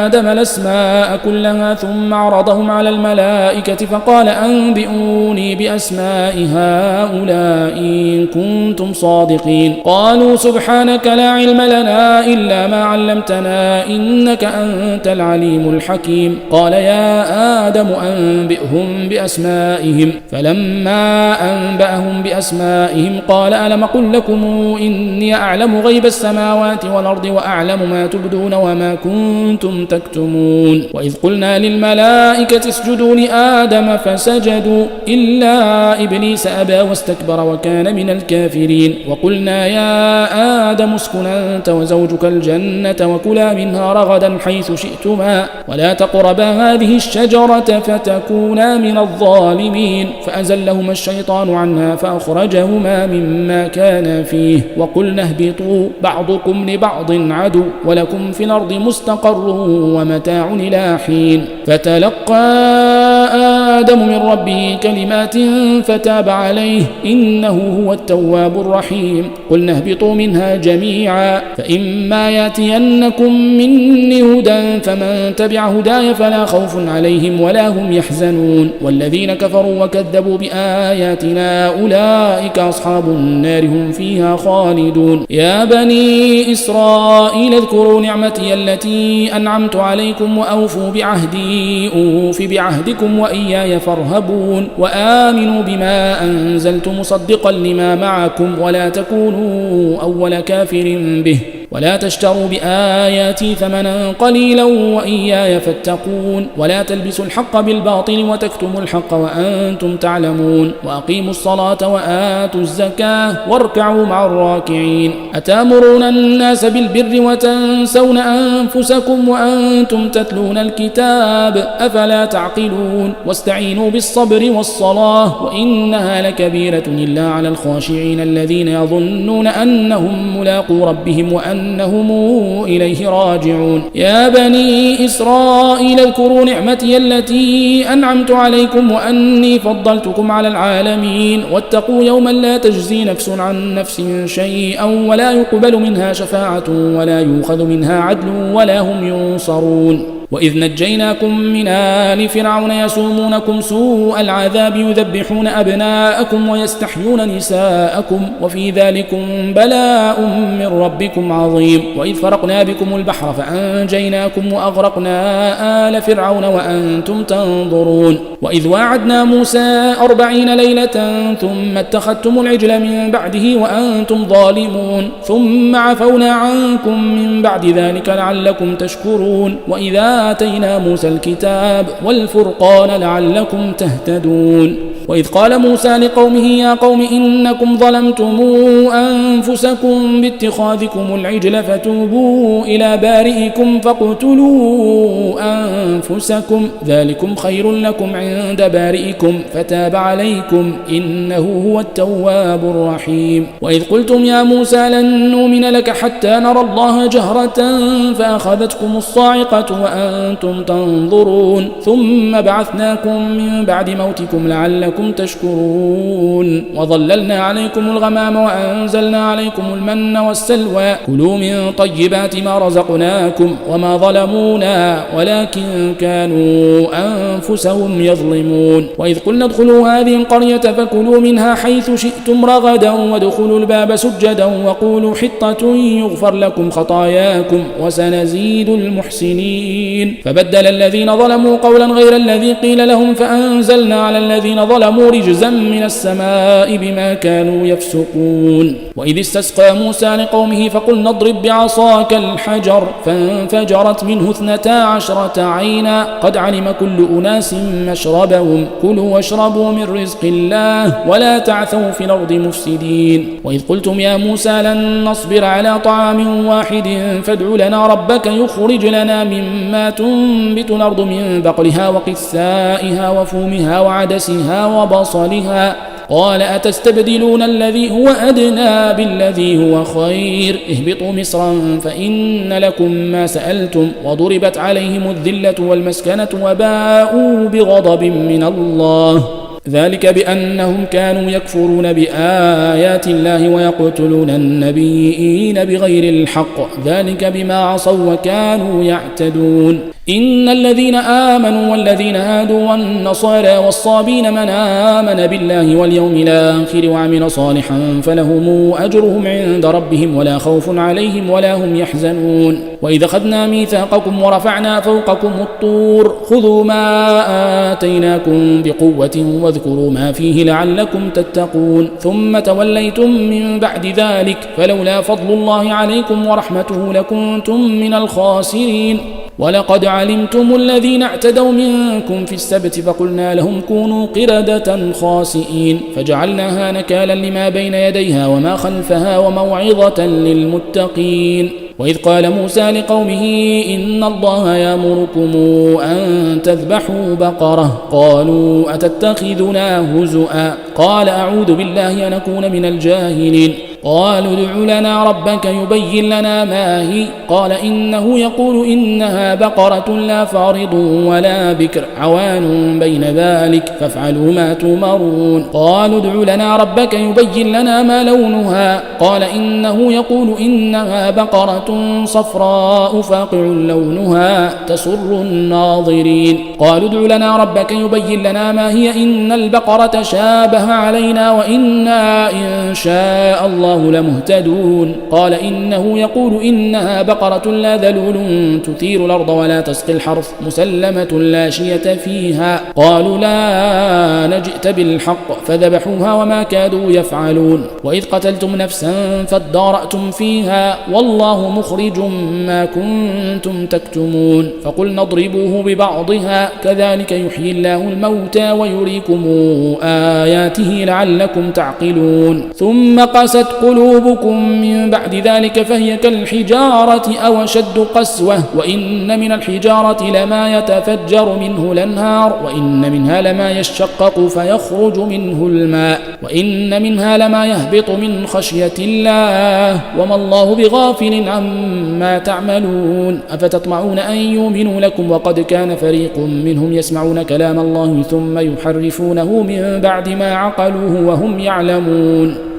آدم الأسماء كلها ثم عرضهم على الملائكة فقال أنبئوني بأسماء هؤلاء إن كنتم صادقين قالوا سبحانك لا علم لنا إلا ما علمتنا إنك أنت العليم الحكيم قال يا آدم أنبئهم بأسمائهم فلما أنبأهم بأسمائهم قال ألم أقل لكم إني أعلم غيب السماوات والأرض وأعلم ما تبدون وما كنتم تكتمون وإذ قلنا للملائكة اسجدوا لآدم فسجدوا إلا إبليس أبى واستكبر وكان من الكافرين وقلنا يا آدم اسكن أنت وزوجك الجنة وكلا منها رغدا حيث شئتما ولا تقربا هذه الشجرة فتكونا من الظالمين فأزلهما الشيطان عنها فأخرجهما مما كان فيه وقلنا اهبطوا بعضكم لبعض عدو ولكم في الأرض مستقر ومتاع إلى حين فتلقى آدم من ربه كلمات فتاب عليه إنه هو التواب الرحيم قلنا اهبطوا منها جميعا فإما يأتينكم مني هدى فمن تبع هداي فلا خوف عليهم ولا هم يحزنون والذين كفروا وكذبوا بآياتنا أولئك أصحاب النار هم فيها خالدون يا بني إسرائيل اذكروا نعمتي التي أنعمت عليكم وأوفوا بعهدي أوف بعهدكم وإياي فارهبون وآمنوا بما أنزلت مصدقا لما معكم ولا تكونوا أول كافر به ولا تشتروا بآياتي ثمنا قليلا وإياي فاتقون ولا تلبسوا الحق بالباطل وتكتموا الحق وأنتم تعلمون وأقيموا الصلاة وآتوا الزكاة واركعوا مع الراكعين أتأمرون الناس بالبر وتنسون أنفسكم وأنتم تتلون الكتاب أفلا تعقلون واستعينوا بالصبر والصلاة وإنها لكبيرة إلا على الخاشعين الذين يظنون أنهم ملاقو ربهم وأنهم إليه راجعون يا بني إسرائيل اذكروا نعمتي التي أنعمت عليكم وأني فضلتكم على العالمين واتقوا يوما لا تجزي نفس عن نفس شيئا ولا يقبل منها شفاعة ولا يؤخذ منها عدل ولا هم ينصرون وإذ نجيناكم من آل فرعون يسومونكم سوء العذاب يذبحون أبناءكم ويستحيون نساءكم وفي ذلكم بلاء من ربكم عظيم وإذ فرقنا بكم البحر فأنجيناكم وأغرقنا آل فرعون وأنتم تنظرون وإذ واعدنا موسى 40 ليلة ثم اتخذتم العجل من بعده وأنتم ظالمون ثم عفونا عنكم من بعد ذلك لعلكم تشكرون وإذا آتينا موسى الكتاب والفرقان لعلكم تهتدون وإذ قال موسى لقومه يا قوم إنكم ظلمتم أنفسكم باتخاذكم العجل فتوبوا إلى بارئكم فاقتلوا أنفسكم ذلكم خير لكم عند بارئكم فتاب عليكم إنه هو التواب الرحيم وإذ قلتم يا موسى لن نؤمن لك حتى نرى الله جهرة فأخذتكم الصاعقة وأنتم تنظرون ثم بعثناكم من بعد موتكم لعلكم تشكرون وظللنا عليكم الغمام وأنزلنا عليكم المن والسلوى كلوا من طيبات ما رزقناكم وما ظلمونا ولكن كانوا أنفسهم يظلمون وإذ قلنا ادخلوا هذه القرية فكلوا منها حيث شئتم رغدا وادخلوا الباب سجدا وقولوا حطة يغفر لكم خطاياكم وسنزيد المحسنين فبدل الذين ظلموا قولا غير الذي قيل لهم فأنزلنا على الذين ظلموا رجزا من السماء بما كانوا يفسقون وإذ استسقى موسى لقومه فقلنا اضرب بعصاك الحجر فانفجرت منه 12 عينا قد علم كل أناس مشربهم كلوا واشربوا من رزق الله ولا تعثوا في الأرض مفسدين وإذ قلتم يا موسى لن نصبر على طعام واحد فادع لنا ربك يخرج لنا مما تنبت الأرض من بقلها وقثائها وفومها وعدسها وبصلها قال أتستبدلون الذي هو أدنى بالذي هو خير اهبطوا مصرا فإن لكم ما سألتم وضربت عليهم الذلة والمسكنة وباءوا بغضب من الله ذلك بأنهم كانوا يكفرون بآيات الله ويقتلون النبيين بغير الحق ذلك بما عصوا وكانوا يعتدون إن الذين آمنوا والذين هادوا والنصارى والصابين من آمن بالله واليوم الآخر وعمل صالحا فلهم أجرهم عند ربهم ولا خوف عليهم ولا هم يحزنون وإذا أخذنا ميثاقكم ورفعنا فوقكم الطور خذوا ما آتيناكم بقوة واذكروا ما فيه لعلكم تتقون ثم توليتم من بعد ذلك فلولا فضل الله عليكم ورحمته لكنتم من الخاسرين ولقد علمتم الذين اعتدوا منكم في السبت فقلنا لهم كونوا قردة خاسئين فجعلناها نكالا لما بين يديها وما خلفها وموعظة للمتقين وإذ قال موسى لقومه إن الله يأمركم أن تذبحوا بقرة قالوا أتتخذنا هزؤا قال أعوذ بالله أن أكون من الجاهلين قالوا ادع لنا ربك يبين لنا ما هي قال إنه يقول إنها بقرة لا فارض ولا بكر عوان بين ذلك فافعلوا ما تؤمرون قالوا ادع لنا ربك يبين لنا ما لونها قال إنه يقول إنها بقرة صفراء فاقع لونها تسر الناظرين قالوا ادع لنا ربك يبين لنا ما هي إن البقرة شابه علينا وإنا إن شاء الله لمهتدون قال إنه يقول إنها بقرة لا ذلول تثير الأرض ولا تسقي الحرث مسلمة لا شية فيها قالوا لا جئت بالحق فذبحوها وما كادوا يفعلون وإذ قتلتم نفسا فادارأتم فيها والله مخرج ما كنتم تكتمون فقلنا اضربوه ببعضها كذلك يحيي الله الموتى ويريكم آياته لعلكم تعقلون ثم قست قلوبكم من بعد ذلك فهي كالحجارة أو أشد قسوة وإن من الحجارة لما يتفجر منه الأنهار وإن منها لما يشقق فيخرج منه الماء وإن منها لما يهبط من خشية الله وما الله بغافل عما تعملون أفتطمعون أن يؤمنوا لكم وقد كان فريق منهم يسمعون كلام الله ثم يحرفونه من بعد ما عقلوه وهم يعلمون